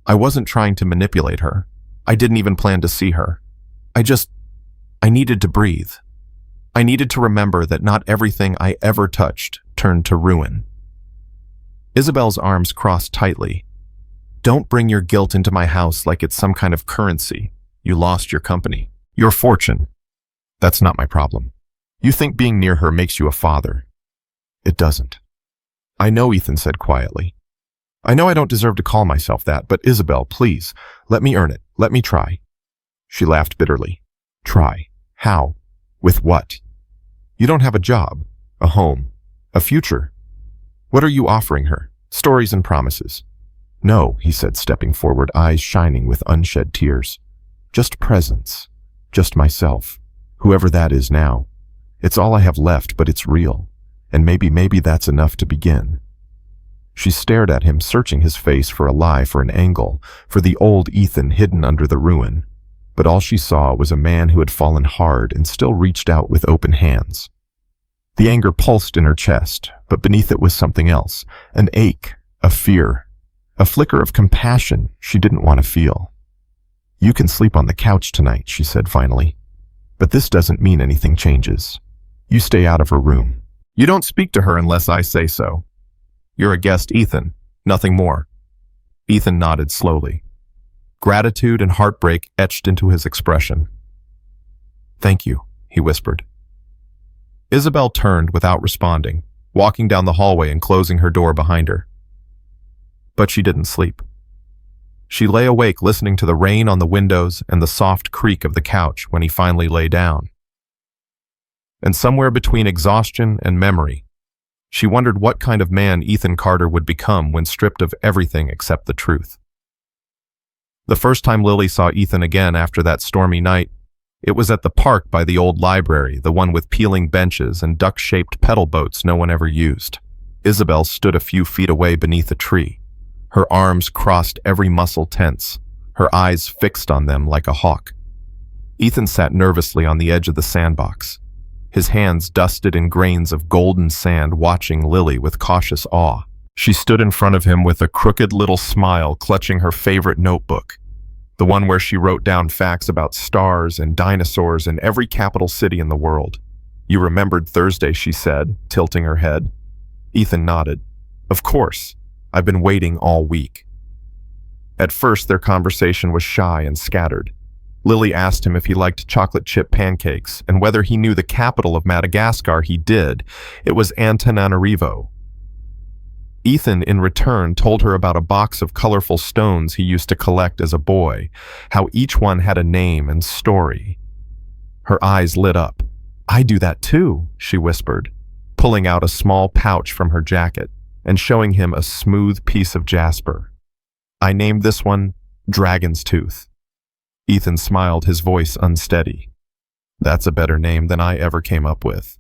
"I wasn't trying to manipulate her. I didn't even plan to see her. I needed to breathe. I needed to remember that not everything I ever touched turned to ruin." Isabel's arms crossed tightly. "Don't bring your guilt into my house like it's some kind of currency. You lost your company, your fortune. That's not my problem. You think being near her makes you a father. It doesn't." "I know," Ethan said quietly. "I know I don't deserve to call myself that, but Isabel, please, let me earn it. Let me try." She laughed bitterly. "Try? How? With what? You don't have a job, a home, a future. What are you offering her? Stories and promises?" "No," he said, stepping forward, eyes shining with unshed tears. "Just presence. Just myself. Whoever that is now. It's all I have left, but it's real. and maybe that's enough to begin. She stared at him, searching his face for a lie, for an angle, for the old Ethan hidden under the ruin. But all she saw was a man who had fallen hard and still reached out with open hands. The anger pulsed in her chest, but beneath it was something else, an ache, a fear, a flicker of compassion she didn't want to feel. "You can sleep on the couch tonight," she said finally. "But this doesn't mean anything changes. You stay out of her room. You don't speak to her unless I say so. You're a guest, Ethan, nothing more." Ethan nodded slowly. Gratitude and heartbreak etched into his expression. "Thank you," he whispered. Isabel turned without responding, walking down the hallway and closing her door behind her. But she didn't sleep. She lay awake listening to the rain on the windows and the soft creak of the couch when he finally lay down. And somewhere between exhaustion and memory, she wondered what kind of man Ethan Carter would become when stripped of everything except the truth. The first time Lily saw Ethan again after that stormy night, it was at the park by the old library, the one with peeling benches and duck-shaped pedal boats no one ever used. Isabel stood a few feet away beneath a tree. Her arms crossed, every muscle tense, her eyes fixed on them like a hawk. Ethan sat nervously on the edge of the sandbox, his hands dusted in grains of golden sand, watching Lily with cautious awe. She stood in front of him with a crooked little smile, clutching her favorite notebook, the one where she wrote down facts about stars and dinosaurs and every capital city in the world. "You remembered Thursday," she said, tilting her head. Ethan nodded. "Of course. I've been waiting all week." At first, their conversation was shy and scattered. Lily asked him if he liked chocolate chip pancakes, and whether he knew the capital of Madagascar. He did. It was Antananarivo. Ethan, in return, told her about a box of colorful stones he used to collect as a boy, how each one had a name and story. Her eyes lit up. "I do that too," she whispered, pulling out a small pouch from her jacket and showing him a smooth piece of jasper. "I named this one Dragon's Tooth." Ethan smiled, his voice unsteady. "That's a better name than I ever came up with."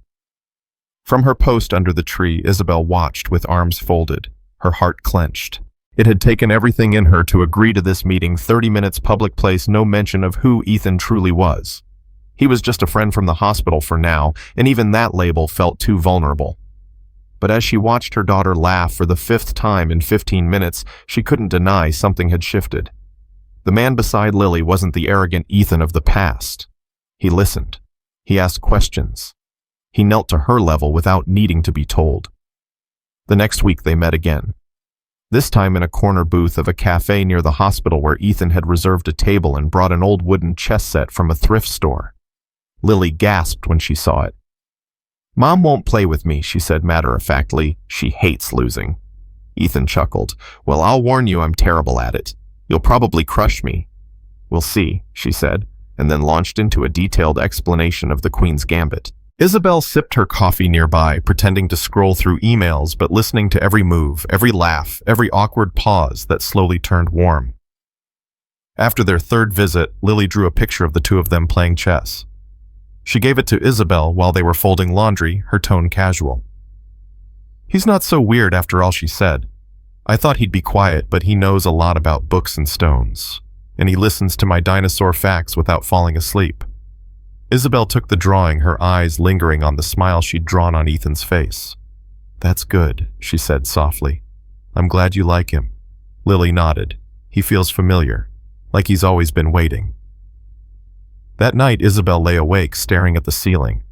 From her post under the tree, Isabel watched with arms folded, her heart clenched. It had taken everything in her to agree to this meeting, 30 minutes, public place, no mention of who Ethan truly was. He was just a friend from the hospital for now, and even that label felt too vulnerable. But as she watched her daughter laugh for the 5th time in 15 minutes, she couldn't deny something had shifted. The man beside Lily wasn't the arrogant Ethan of the past. He listened. He asked questions. He knelt to her level without needing to be told. The next week they met again. This time in a corner booth of a cafe near the hospital where Ethan had reserved a table and brought an old wooden chess set from a thrift store. Lily gasped when she saw it. "Mom won't play with me," she said matter-of-factly. "She hates losing." Ethan chuckled. "Well, I'll warn you, I'm terrible at it. You'll probably crush me." "We'll see," she said, and then launched into a detailed explanation of the Queen's Gambit. Isabel sipped her coffee nearby, pretending to scroll through emails, but listening to every move, every laugh, every awkward pause that slowly turned warm. After their 3rd visit, Lily drew a picture of the two of them playing chess. She gave it to Isabel while they were folding laundry, her tone casual. "He's not so weird after all," she said. "I thought he'd be quiet, but he knows a lot about books and stones, and he listens to my dinosaur facts without falling asleep." Isabel took the drawing, her eyes lingering on the smile she'd drawn on Ethan's face. "That's good," she said softly. "I'm glad you like him." Lily nodded. "He feels familiar, like he's always been waiting." That night, Isabel lay awake, staring at the ceiling.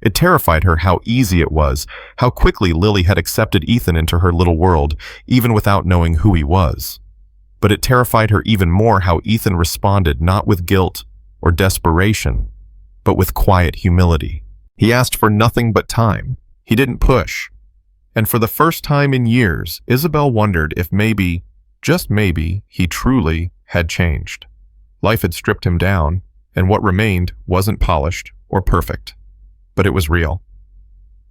It terrified her how easy it was, how quickly Lily had accepted Ethan into her little world, even without knowing who he was. But it terrified her even more how Ethan responded, not with guilt or desperation, but with quiet humility. He asked for nothing but time. He didn't push. And for the first time in years, Isabel wondered if maybe, just maybe, he truly had changed. Life had stripped him down, and what remained wasn't polished or perfect, but it was real.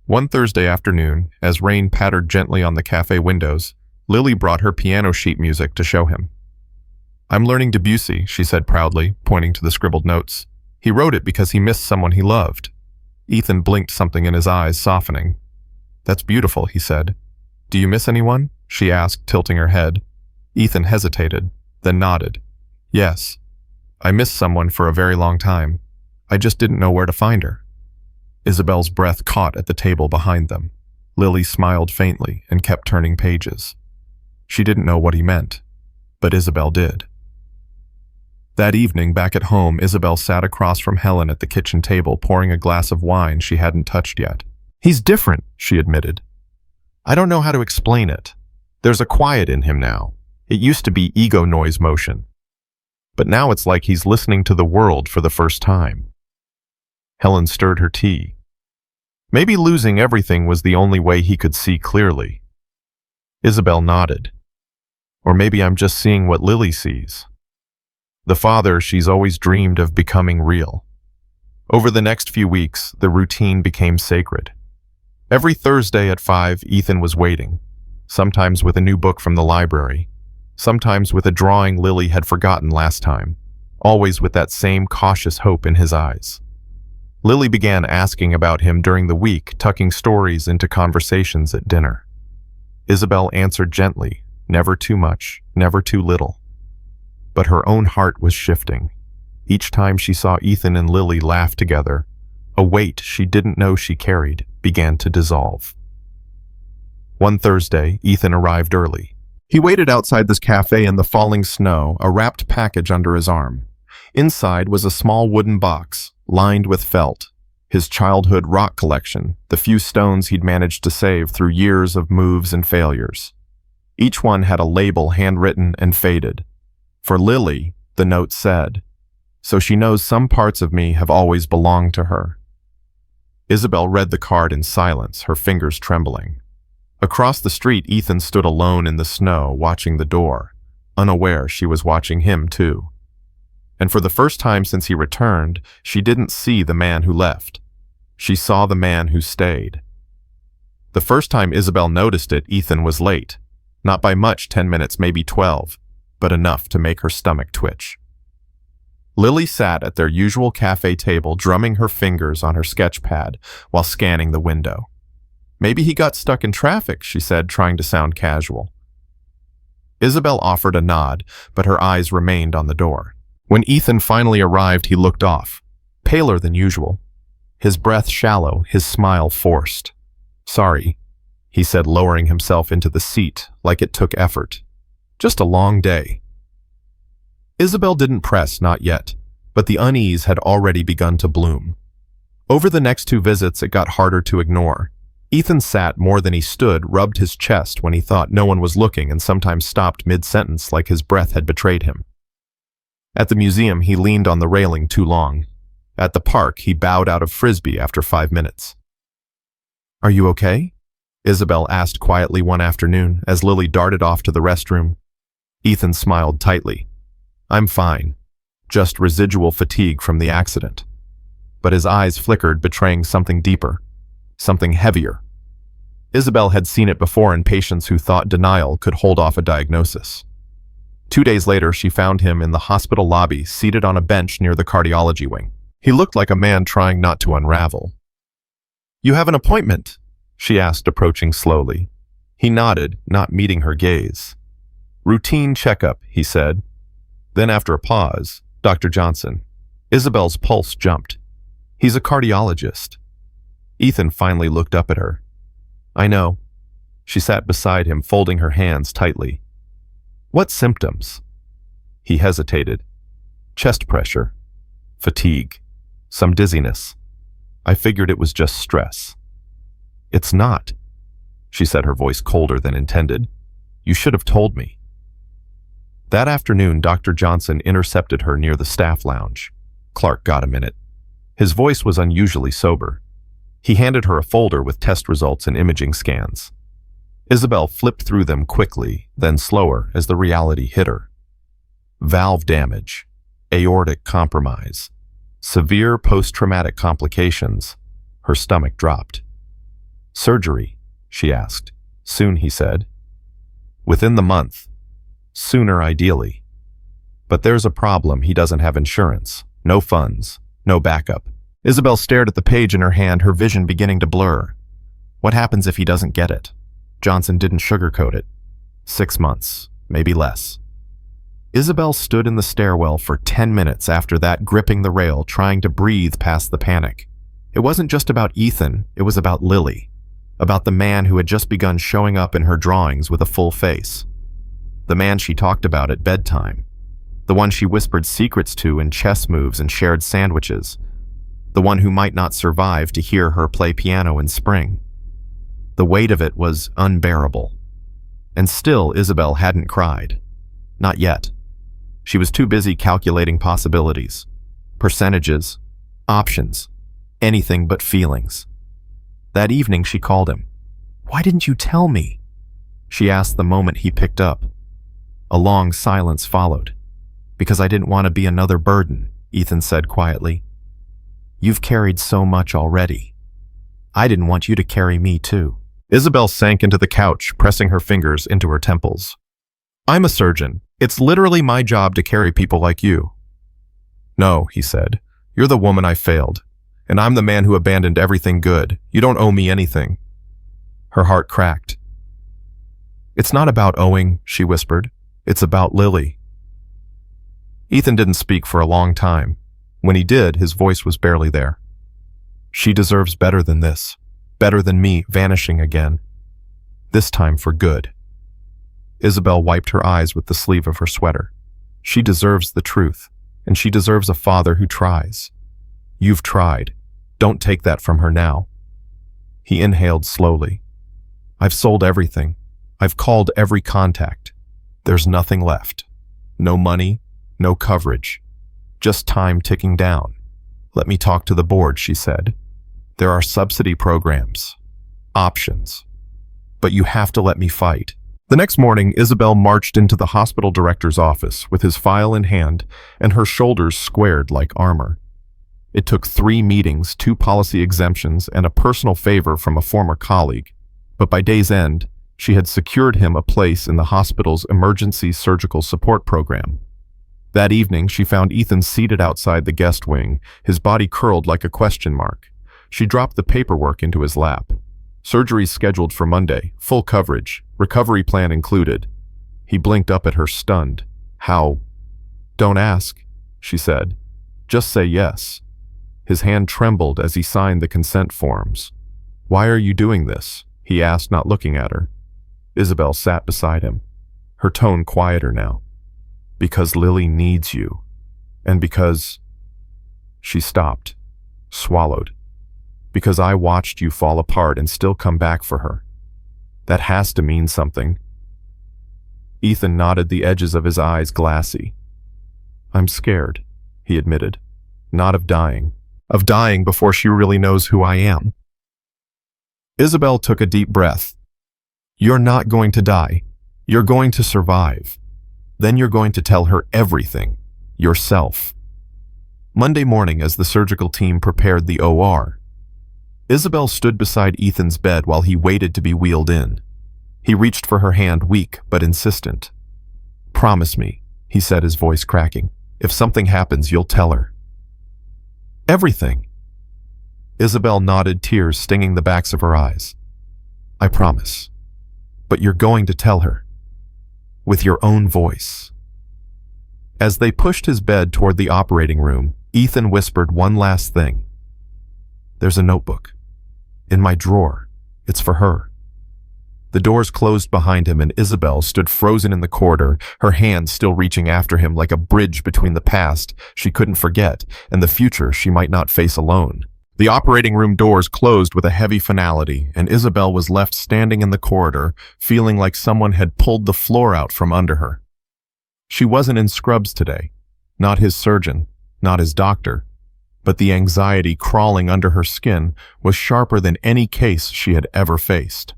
One Thursday afternoon, as rain pattered gently on the cafe windows, Lily brought her piano sheet music to show him. "I'm learning Debussy," she said proudly, pointing to the scribbled notes. "He wrote it because he missed someone he loved." Ethan blinked, something in his eyes softening. That's beautiful, he said. Do you miss anyone? She asked, tilting her head. Ethan hesitated, then nodded. Yes. I missed someone for a very long time. I just didn't know where to find her. Isabel's breath caught at the table behind them. Lily smiled faintly and kept turning pages. She didn't know what he meant, but Isabel did. That evening, back at home, Isabel sat across from Helen at the kitchen table, pouring a glass of wine she hadn't touched yet. He's different, she admitted. I don't know how to explain it. There's a quiet in him now. It used to be ego noise motion. But now it's like he's listening to the world for the first time. Helen stirred her tea. Maybe losing everything was the only way he could see clearly. Isabel nodded. Or maybe I'm just seeing what Lily sees. The father she's always dreamed of becoming real. Over the next few weeks, the routine became sacred. Every Thursday at 5, Ethan was waiting, sometimes with a new book from the library, sometimes with a drawing Lily had forgotten last time, always with that same cautious hope in his eyes. Lily began asking about him during the week, tucking stories into conversations at dinner. Isabel answered gently, never too much, never too little. But her own heart was shifting. Each time she saw Ethan and Lily laugh together, a weight she didn't know she carried began to dissolve. One Thursday, Ethan arrived early. He waited outside this cafe in the falling snow, a wrapped package under his arm. Inside was a small wooden box, lined with felt, his childhood rock collection, the few stones he'd managed to save through years of moves and failures. Each one had a label handwritten and faded. For Lily, the note said, "So she knows some parts of me have always belonged to her." Isabel read the card in silence, her fingers trembling. Across the street, Ethan stood alone in the snow, watching the door, unaware she was watching him too. And for the first time since he returned, she didn't see the man who left. She saw the man who stayed. The first time Isabel noticed it, Ethan was late. Not by much, 10 minutes, maybe 12, but enough to make her stomach twitch. Lily sat at their usual cafe table, drumming her fingers on her sketch pad while scanning the window. Maybe he got stuck in traffic, she said, trying to sound casual. Isabel offered a nod, but her eyes remained on the door. When Ethan finally arrived, he looked off, paler than usual. His breath shallow, his smile forced. Sorry, he said, lowering himself into the seat like it took effort. Just a long day. Isabel didn't press, not yet, but the unease had already begun to bloom. Over the next 2 visits, it got harder to ignore. Ethan sat more than he stood, rubbed his chest when he thought no one was looking, and sometimes stopped mid-sentence like his breath had betrayed him. At the museum, he leaned on the railing too long. At the park, he bowed out of frisbee after 5 minutes. Are you okay? Isabel asked quietly one afternoon as Lily darted off to the restroom. Ethan smiled tightly. I'm fine. Just residual fatigue from the accident. But his eyes flickered, betraying something deeper, something heavier. Isabel had seen it before in patients who thought denial could hold off a diagnosis. 2 days later, she found him in the hospital lobby, seated on a bench near the cardiology wing. He looked like a man trying not to unravel. You have an appointment? She asked, approaching slowly. He nodded, not meeting her gaze. Routine checkup, he said. Then after a pause, Dr. Johnson. Isabel's pulse jumped. He's a cardiologist. Ethan finally looked up at her. I know. She sat beside him, folding her hands tightly. What symptoms? He hesitated. Chest pressure, fatigue, some dizziness. I figured it was just stress. It's not, she said, her voice colder than intended. You should have told me. That afternoon, Dr. Johnson intercepted her near the staff lounge. Clark got a minute. His voice was unusually sober. He handed her a folder with test results and imaging scans. Isabel flipped through them quickly, then slower as the reality hit her. Valve damage, aortic compromise, severe post-traumatic complications. Her stomach dropped. Surgery, she asked. Soon, he said. Within the month. Sooner, ideally. But there's a problem. He doesn't have insurance. No funds. No backup. Isabel stared at the page in her hand, her vision beginning to blur. What happens if he doesn't get it? Johnson didn't sugarcoat it. 6 months, maybe less. Isabel stood in the stairwell for 10 minutes after that, gripping the rail, trying to breathe past the panic. It wasn't just about Ethan, it was about Lily. About the man who had just begun showing up in her drawings with a full face. The man she talked about at bedtime. The one she whispered secrets to in chess moves and shared sandwiches. The one who might not survive to hear her play piano in spring. The weight of it was unbearable. And still, Isabel hadn't cried. Not yet. She was too busy calculating possibilities, percentages, options, anything but feelings. That evening she called him. "Why didn't you tell me?" she asked the moment he picked up. A long silence followed. "Because I didn't want to be another burden," Ethan said quietly. "You've carried so much already. I didn't want you to carry me too." Isabel sank into the couch, pressing her fingers into her temples. "I'm a surgeon. It's literally my job to carry people like you." "No," he said. "You're the woman I failed. And I'm the man who abandoned everything good. You don't owe me anything." Her heart cracked. "It's not about owing," she whispered. "It's about Lily." Ethan didn't speak for a long time. When he did, his voice was barely there. "She deserves better than this. Better than me vanishing again. This time for good." Isabel wiped her eyes with the sleeve of her sweater. "She deserves the truth, and she deserves a father who tries. You've tried. Don't take that from her now." He inhaled slowly. "I've sold everything. I've called every contact. There's nothing left. No money, no coverage. Just time ticking down. Let me talk to the board," she said. "There are subsidy programs. Options. But you have to let me fight." The next morning, Isabel marched into the hospital director's office with his file in hand and her shoulders squared like armor. It took 3 meetings, 2 policy exemptions, and a personal favor from a former colleague. But by day's end, she had secured him a place in the hospital's emergency surgical support program. That evening, she found Ethan seated outside the guest wing, his body curled like a question mark. She dropped the paperwork into his lap. Surgery scheduled for Monday, full coverage, recovery plan included. He blinked up at her, stunned. "How?" "Don't ask," she said. "Just say yes." His hand trembled as he signed the consent forms. "Why are you doing this?" he asked, not looking at her. Isabel sat beside him, her tone quieter now. "Because Lily needs you. And because—" She stopped, swallowed. "Because I watched you fall apart and still come back for her. That has to mean something." Ethan nodded, the edges of his eyes glassy. "I'm scared," he admitted. "Not of dying. Of dying before she really knows who I am." Isabel took a deep breath. "You're not going to die. You're going to survive. Then you're going to tell her everything. Yourself." Monday morning, as the surgical team prepared the OR, Isabel stood beside Ethan's bed while he waited to be wheeled in. He reached for her hand, weak but insistent. "Promise me," he said, his voice cracking. "If something happens, you'll tell her." "Everything." Isabel nodded, tears stinging the backs of her eyes. "I promise. But you're going to tell her. With your own voice." As they pushed his bed toward the operating room, Ethan whispered one last thing. "There's a notebook. In my drawer. It's for her." The doors closed behind him and Isabel stood frozen in the corridor, her hands still reaching after him like a bridge between the past she couldn't forget and the future she might not face alone. The operating room doors closed with a heavy finality, and Isabel was left standing in the corridor, feeling like someone had pulled the floor out from under her. She wasn't in scrubs today, not his surgeon, not his doctor, but the anxiety crawling under her skin was sharper than any case she had ever faced.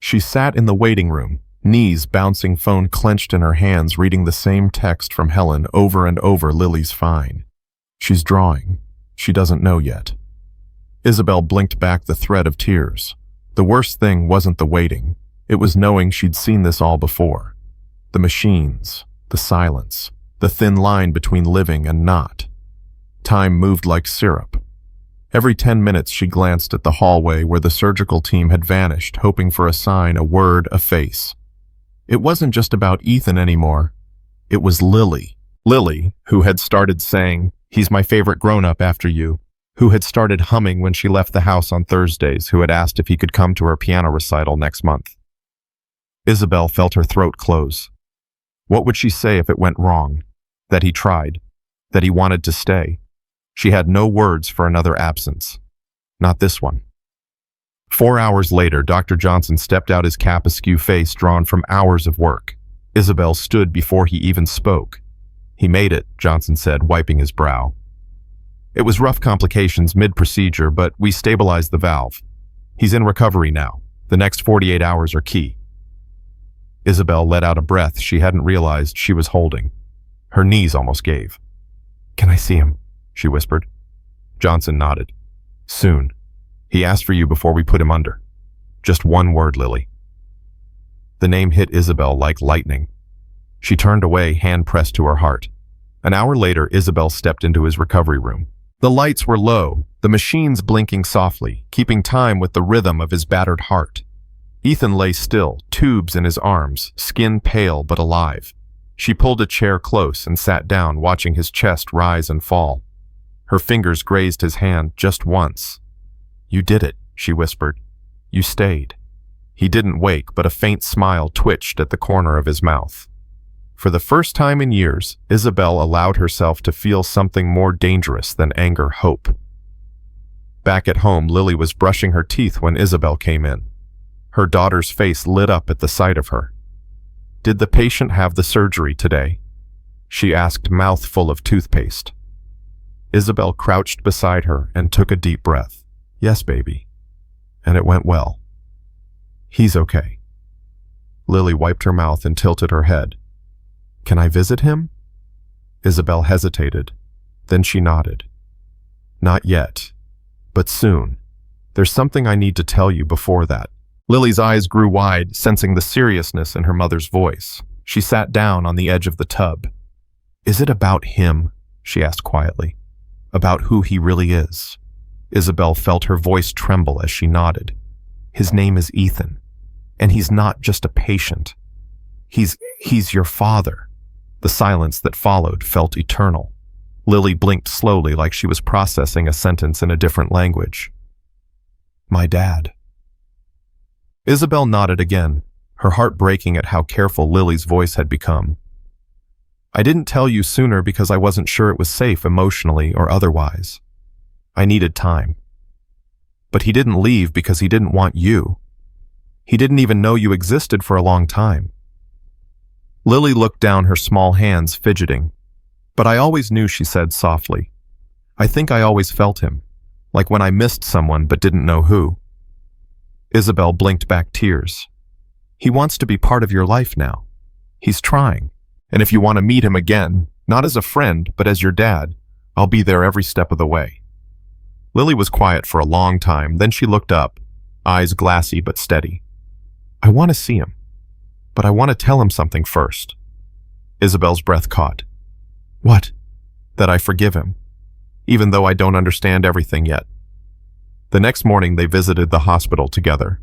She sat in the waiting room, knees bouncing, phone clenched in her hands, reading the same text from Helen over and over. "Lily's fine. She's drawing. She doesn't know yet." Isabel blinked back the thread of tears. The worst thing wasn't the waiting. It was knowing she'd seen this all before. The machines, the silence, the thin line between living and not. Time moved like syrup. Every 10 minutes she glanced at the hallway where the surgical team had vanished, hoping for a sign, a word, a face. It wasn't just about Ethan anymore. It was Lily. Lily, who had started saying, "He's my favorite grown-up after you," who had started humming when she left the house on Thursdays, who had asked if he could come to her piano recital next month. Isabel felt her throat close. What would she say if it went wrong? That he tried? That he wanted to stay? She had no words for another absence. Not this one. 4 hours later, Dr. Johnson stepped out, his cap askew, face drawn from hours of work. Isabel stood before he even spoke. "He made it," Johnson said, wiping his brow. "It was rough complications mid-procedure, but we stabilized the valve. He's in recovery now. The next 48 hours are key." Isabel let out a breath she hadn't realized she was holding. Her knees almost gave. "Can I see him?" she whispered. Johnson nodded. "Soon. He asked for you before we put him under. Just one word, Lily." The name hit Isabel like lightning. She turned away, hand pressed to her heart. An hour later, Isabel stepped into his recovery room. The lights were low, the machines blinking softly, keeping time with the rhythm of his battered heart. Ethan lay still, tubes in his arms, skin pale but alive. She pulled a chair close and sat down, watching his chest rise and fall. Her fingers grazed his hand just once. "You did it," she whispered. "You stayed." He didn't wake, but a faint smile twitched at the corner of his mouth. For the first time in years, Isabel allowed herself to feel something more dangerous than anger, hope. Back at home, Lily was brushing her teeth when Isabel came in. Her daughter's face lit up at the sight of her. "Did the patient have the surgery today?" she asked, mouth full of toothpaste. Isabel crouched beside her and took a deep breath. "Yes, baby. And it went well. He's okay." Lily wiped her mouth and tilted her head. "Can I visit him?" Isabel hesitated. Then she nodded. "Not yet, but soon. There's something I need to tell you before that." Lily's eyes grew wide, sensing the seriousness in her mother's voice. She sat down on the edge of the tub. "Is it about him?" she asked quietly. "About who he really is?" Isabel felt her voice tremble as she nodded. "His name is Ethan, and he's not just a patient. He's your father." The silence that followed felt eternal. Lily blinked slowly, like she was processing a sentence in a different language. "My dad." Isabel nodded again, her heart breaking at how careful Lily's voice had become. "I didn't tell you sooner because I wasn't sure it was safe emotionally or otherwise. I needed time. But he didn't leave because he didn't want you. He didn't even know you existed for a long time." Lily looked down, her small hands fidgeting. "But I always knew," she said softly. "I think I always felt him, like when I missed someone but didn't know who." Isabel blinked back tears. "He wants to be part of your life now. He's trying. And if you want to meet him again, not as a friend, but as your dad, I'll be there every step of the way." Lily was quiet for a long time, then she looked up, eyes glassy but steady. "I want to see him. But I want to tell him something first." Isabel's breath caught. "What?" "That I forgive him, even though I don't understand everything yet." The next morning they visited the hospital together.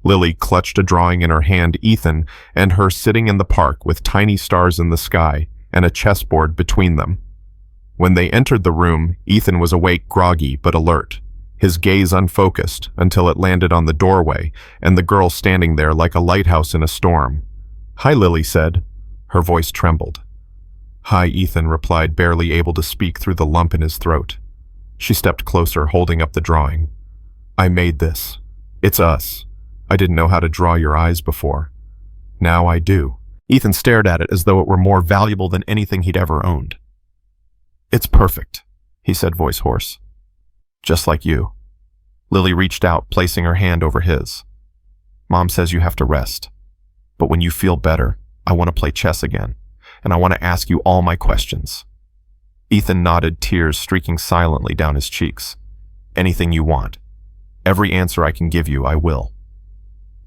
Lily clutched a drawing in her hand, Ethan and her sitting in the park with tiny stars in the sky and a chessboard between them. When they entered the room, Ethan was awake, groggy but alert, his gaze unfocused until it landed on the doorway and the girl standing there like a lighthouse in a storm. "Hi," Lily said. Her voice trembled. "Hi," Ethan replied, barely able to speak through the lump in his throat. She stepped closer, holding up the drawing. "I made this. It's us. I didn't know how to draw your eyes before. Now I do." Ethan stared at it as though it were more valuable than anything he'd ever owned. "It's perfect," he said, voice hoarse. "Just like you." Lily reached out, placing her hand over his. "Mom says you have to rest. But when you feel better, I want to play chess again, and I want to ask you all my questions." Ethan nodded, tears streaking silently down his cheeks. "Anything you want. Every answer I can give you, I will."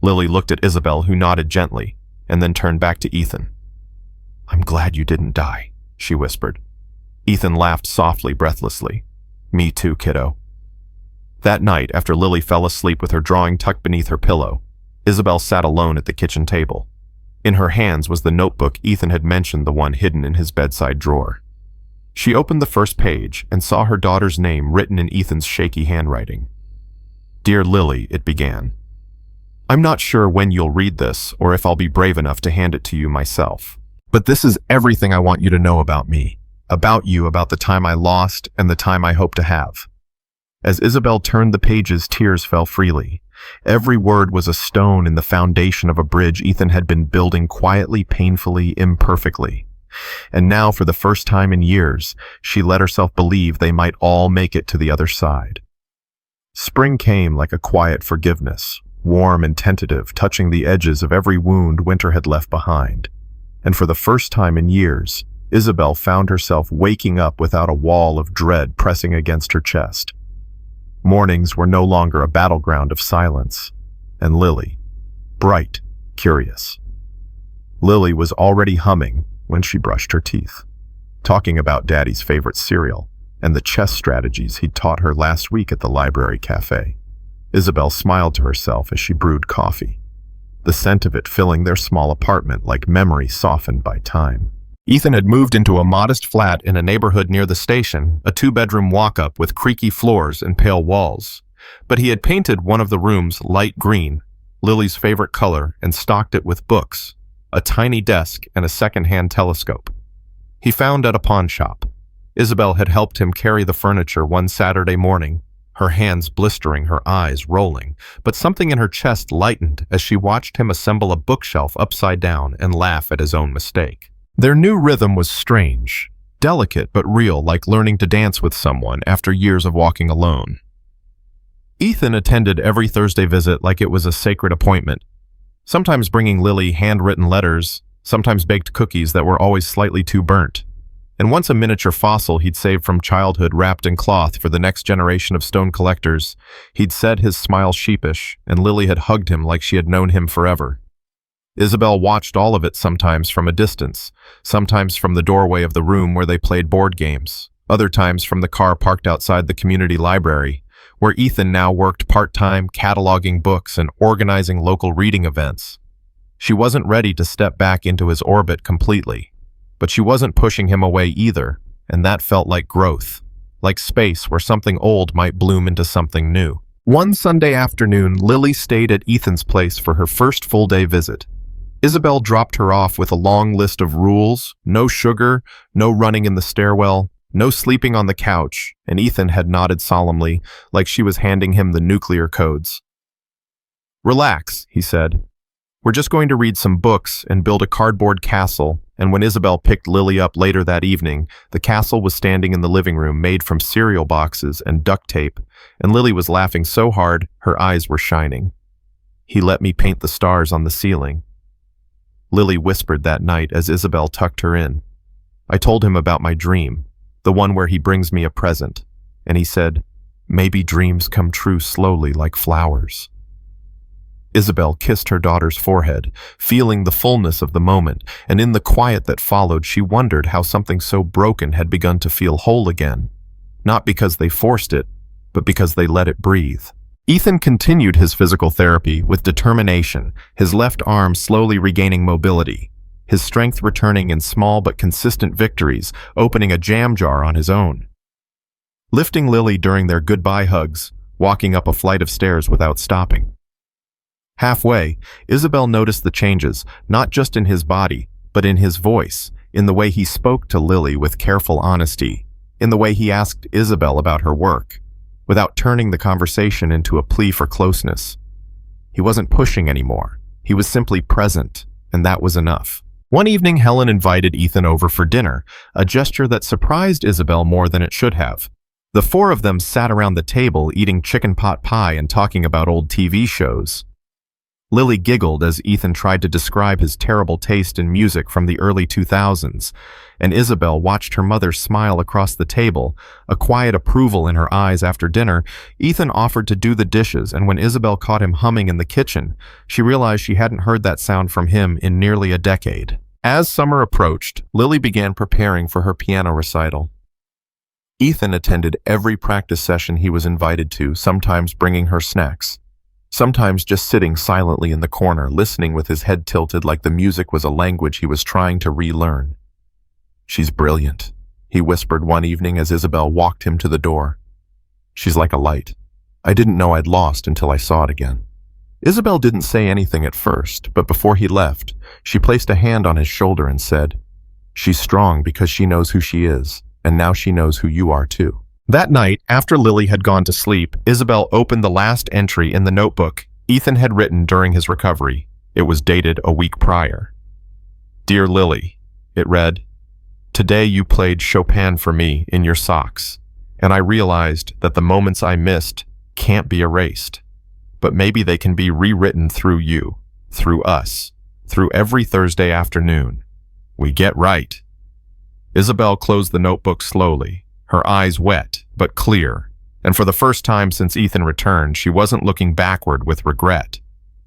Lily looked at Isabel, who nodded gently, and then turned back to Ethan. "I'm glad you didn't die," she whispered. Ethan laughed softly, breathlessly. "Me too, kiddo." That night, after Lily fell asleep with her drawing tucked beneath her pillow, Isabel sat alone at the kitchen table. In her hands was the notebook Ethan had mentioned, the one hidden in his bedside drawer. She opened the first page and saw her daughter's name written in Ethan's shaky handwriting. "Dear Lily," it began. "I'm not sure when you'll read this or if I'll be brave enough to hand it to you myself. But this is everything I want you to know about me, about you, about the time I lost and the time I hope to have." As Isabel turned the pages, tears fell freely. Every word was a stone in the foundation of a bridge Ethan had been building quietly, painfully, imperfectly. And now, for the first time in years, she let herself believe they might all make it to the other side. Spring came like a quiet forgiveness, warm and tentative, touching the edges of every wound winter had left behind. And for the first time in years, Isabel found herself waking up without a wall of dread pressing against her chest. Mornings were no longer a battleground of silence, and Lily, bright, curious. Lily was already humming when she brushed her teeth, talking about Daddy's favorite cereal and the chess strategies he'd taught her last week at the library cafe. Isabel smiled to herself as she brewed coffee, the scent of it filling their small apartment like memory softened by time. Ethan had moved into a modest flat in a neighborhood near the station, a two-bedroom walk-up with creaky floors and pale walls. But he had painted one of the rooms light green, Lily's favorite color, and stocked it with books, a tiny desk, and a second-hand telescope. He found at a pawn shop. Isabel had helped him carry the furniture one Saturday morning, her hands blistering, her eyes rolling, but something in her chest lightened as she watched him assemble a bookshelf upside down and laugh at his own mistake. Their new rhythm was strange, delicate but real, like learning to dance with someone after years of walking alone. Ethan attended every Thursday visit like it was a sacred appointment, sometimes bringing Lily handwritten letters, sometimes baked cookies that were always slightly too burnt, and once a miniature fossil he'd saved from childhood wrapped in cloth for the next generation of stone collectors. He'd said his smile sheepish, and Lily had hugged him like she had known him forever. Isabel watched all of it, sometimes from a distance, sometimes from the doorway of the room where they played board games, other times from the car parked outside the community library, where Ethan now worked part-time cataloging books and organizing local reading events. She wasn't ready to step back into his orbit completely, but she wasn't pushing him away either, and that felt like growth, like space where something old might bloom into something new. One Sunday afternoon, Lily stayed at Ethan's place for her first full-day visit. Isabel dropped her off with a long list of rules: no sugar, no running in the stairwell, no sleeping on the couch, and Ethan had nodded solemnly, like she was handing him the nuclear codes. "Relax," he said. "We're just going to read some books and build a cardboard castle." And when Isabel picked Lily up later that evening, the castle was standing in the living room, made from cereal boxes and duct tape, and Lily was laughing so hard her eyes were shining. "He let me paint the stars on the ceiling," Lily whispered that night as Isabel tucked her in. "I told him about my dream, the one where he brings me a present, and he said, 'Maybe dreams come true slowly like flowers.'" Isabel kissed her daughter's forehead, feeling the fullness of the moment, and in the quiet that followed, she wondered how something so broken had begun to feel whole again, not because they forced it, but because they let it breathe. Ethan continued his physical therapy with determination, his left arm slowly regaining mobility, his strength returning in small but consistent victories, opening a jam jar on his own. Lifting Lily during their goodbye hugs, walking up a flight of stairs without stopping. Halfway, Isabel noticed the changes, not just in his body, but in his voice, in the way he spoke to Lily with careful honesty, in the way he asked Isabel about her work, without turning the conversation into a plea for closeness. He wasn't pushing anymore. He was simply present, and that was enough. One evening, Helen invited Ethan over for dinner, a gesture that surprised Isabel more than it should have. The four of them sat around the table eating chicken pot pie and talking about old TV shows. Lily giggled as Ethan tried to describe his terrible taste in music from the early 2000s, and Isabel watched her mother smile across the table, a quiet approval in her eyes. After dinner, Ethan offered to do the dishes, and when Isabel caught him humming in the kitchen, she realized she hadn't heard that sound from him in nearly a decade. As summer approached, Lily began preparing for her piano recital. Ethan attended every practice session he was invited to, sometimes bringing her snacks, sometimes just sitting silently in the corner, listening with his head tilted like the music was a language he was trying to relearn. "She's brilliant," he whispered one evening as Isabel walked him to the door. "She's like a light. I didn't know I'd lost until I saw it again." Isabel didn't say anything at first, but before he left, she placed a hand on his shoulder and said, "She's strong because she knows who she is, and now she knows who you are too." That night, after Lily had gone to sleep, Isabel opened the last entry in the notebook Ethan had written during his recovery. It was dated a week prior. "Dear Lily," it read, "Today you played Chopin for me in your socks, and I realized that the moments I missed can't be erased. But maybe they can be rewritten through you, through us, through every Thursday afternoon. We get right." Isabel closed the notebook slowly, her eyes wet but clear, and for the first time since Ethan returned, she wasn't looking backward with regret.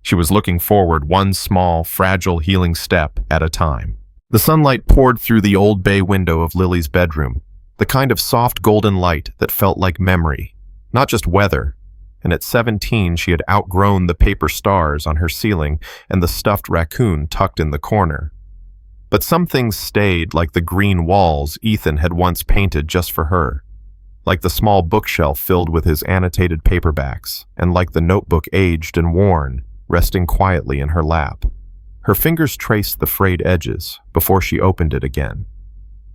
She was looking forward, one small, fragile healing step at a time. The sunlight poured through the old bay window of Lily's bedroom, the kind of soft golden light that felt like memory, not just weather. And at 17, she had outgrown the paper stars on her ceiling and the stuffed raccoon tucked in the corner. But some things stayed, like the green walls Ethan had once painted just for her, like the small bookshelf filled with his annotated paperbacks, and like the notebook aged and worn, resting quietly in her lap. Her fingers traced the frayed edges before she opened it again.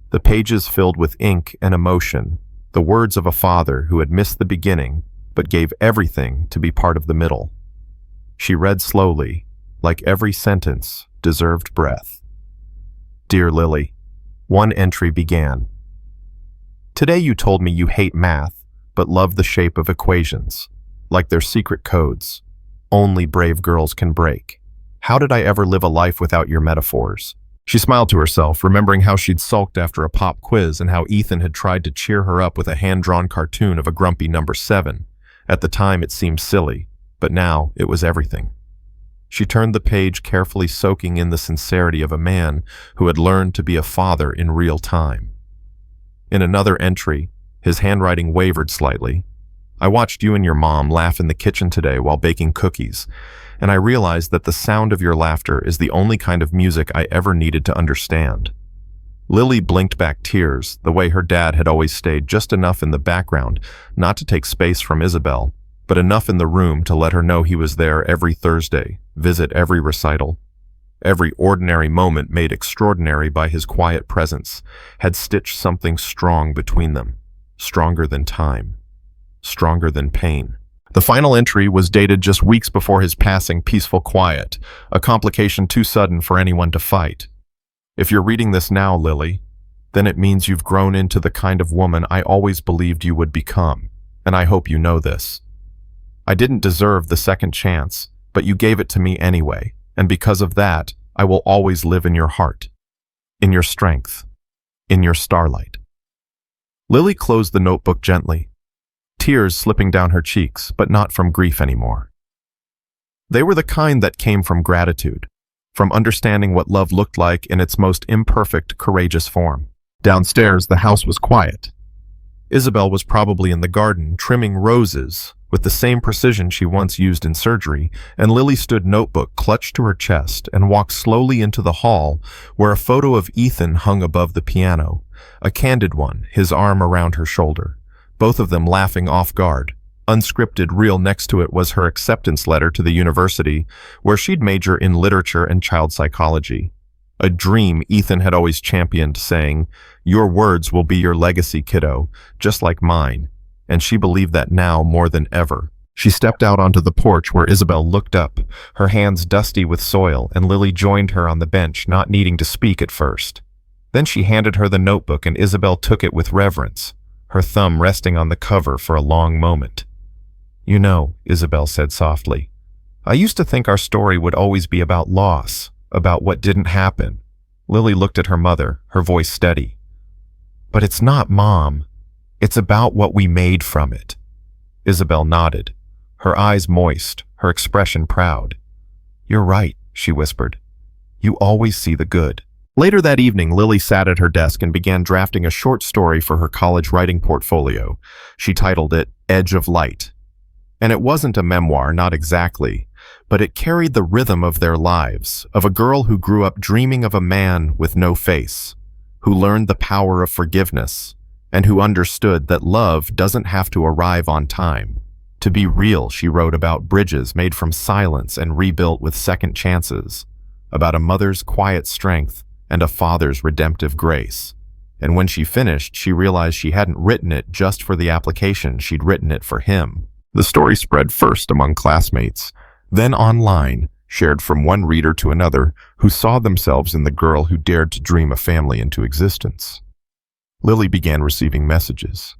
The pages filled with ink and emotion, the words of a father who had missed the beginning but gave everything to be part of the middle. She read slowly, like every sentence deserved breath. "Dear Lily," one entry began. "Today you told me you hate math, but love the shape of equations, like they're secret codes. Only brave girls can break. How did I ever live a life without your metaphors?" She smiled to herself, remembering how she'd sulked after a pop quiz and how Ethan had tried to cheer her up with a hand-drawn cartoon of a grumpy number 7. At the time, it seemed silly, but now it was everything. She turned the page, carefully soaking in the sincerity of a man who had learned to be a father in real time. In another entry, his handwriting wavered slightly. "I watched you and your mom laugh in the kitchen today while baking cookies, and I realized that the sound of your laughter is the only kind of music I ever needed to understand." Lily blinked back tears, the way her dad had always stayed just enough in the background, not to take space from Isabel, but enough in the room to let her know he was there every Thursday, visit every recital. Every ordinary moment made extraordinary by his quiet presence had stitched something strong between them, stronger than time, stronger than pain. The final entry was dated just weeks before his passing, peaceful quiet, a complication too sudden for anyone to fight. "If you're reading this now, Lily, then it means you've grown into the kind of woman I always believed you would become, and I hope you know this. I didn't deserve the second chance, but you gave it to me anyway, and because of that, I will always live in your heart, in your strength, in your starlight." Lily closed the notebook gently, tears slipping down her cheeks, but not from grief anymore. They were the kind that came from gratitude, from understanding what love looked like in its most imperfect, courageous form. Downstairs, the house was quiet. Isabel was probably in the garden, trimming roses with the same precision she once used in surgery, and Lily stood, notebook clutched to her chest, and walked slowly into the hall where a photo of Ethan hung above the piano, a candid one, his arm around her shoulder, both of them laughing off guard. Unscripted, real next to it was her acceptance letter to the university, where she'd major in literature and child psychology. A dream Ethan had always championed, saying, "Your words will be your legacy, kiddo, just like mine." And she believed that now more than ever. She stepped out onto the porch where Isabel looked up, her hands dusty with soil, and Lily joined her on the bench, not needing to speak at first. Then she handed her the notebook, and Isabel took it with reverence, her thumb resting on the cover for a long moment. "You know," Isabel said softly, "I used to think our story would always be about loss, about what didn't happen." Lily looked at her mother, her voice steady. "But it's not, Mom. It's about what we made from it." Isabel nodded, her eyes moist, her expression proud. "You're right," she whispered. "You always see the good." Later that evening, Lily sat at her desk and began drafting a short story for her college writing portfolio. She titled it Edge of Light. And it wasn't a memoir, not exactly, but it carried the rhythm of their lives, of a girl who grew up dreaming of a man with no face, who learned the power of forgiveness, and who understood that love doesn't have to arrive on time. To be real, she wrote about bridges made from silence and rebuilt with second chances, about a mother's quiet strength and a father's redemptive grace. And when she finished, she realized she hadn't written it just for the application, she'd written it for him. The story spread first among classmates, then online, shared from one reader to another who saw themselves in the girl who dared to dream a family into existence. Lily began receiving messages.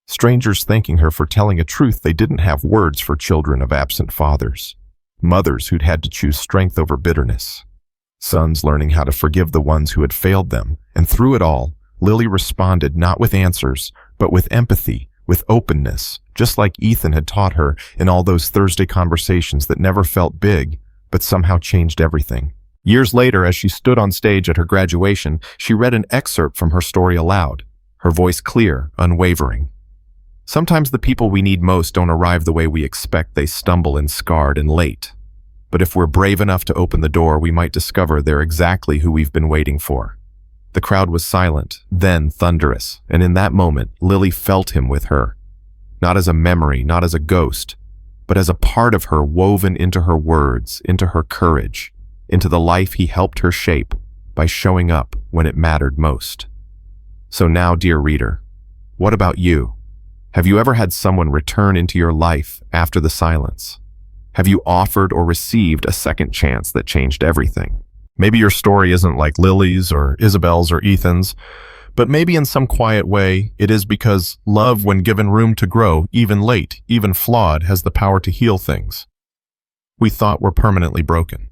Strangers thanking her for telling a truth they didn't have words for, children of absent fathers. Mothers who'd had to choose strength over bitterness. Sons learning how to forgive the ones who had failed them. And through it all, Lily responded not with answers, but with empathy, with openness, just like Ethan had taught her in all those Thursday conversations that never felt big, but somehow changed everything. Years later, as she stood on stage at her graduation, she read an excerpt from her story aloud, her voice clear, unwavering. Sometimes the people we need most don't arrive the way we expect. They stumble and scarred and late. But if we're brave enough to open the door, we might discover they're exactly who we've been waiting for. The crowd was silent, then thunderous, and in that moment, Lily felt him with her. Not as a memory, not as a ghost, but as a part of her woven into her words, into her courage, into the life he helped her shape by showing up when it mattered most. So now, dear reader, what about you? Have you ever had someone return into your life after the silence? Have you offered or received a second chance that changed everything? Maybe your story isn't like Lily's or Isabel's or Ethan's, but maybe in some quiet way, it is because love, when given room to grow, even late, even flawed, has the power to heal things we thought were permanently broken.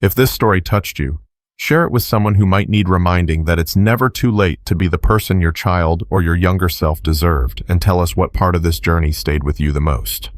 If this story touched you, share it with someone who might need reminding that it's never too late to be the person your child or your younger self deserved, and tell us what part of this journey stayed with you the most.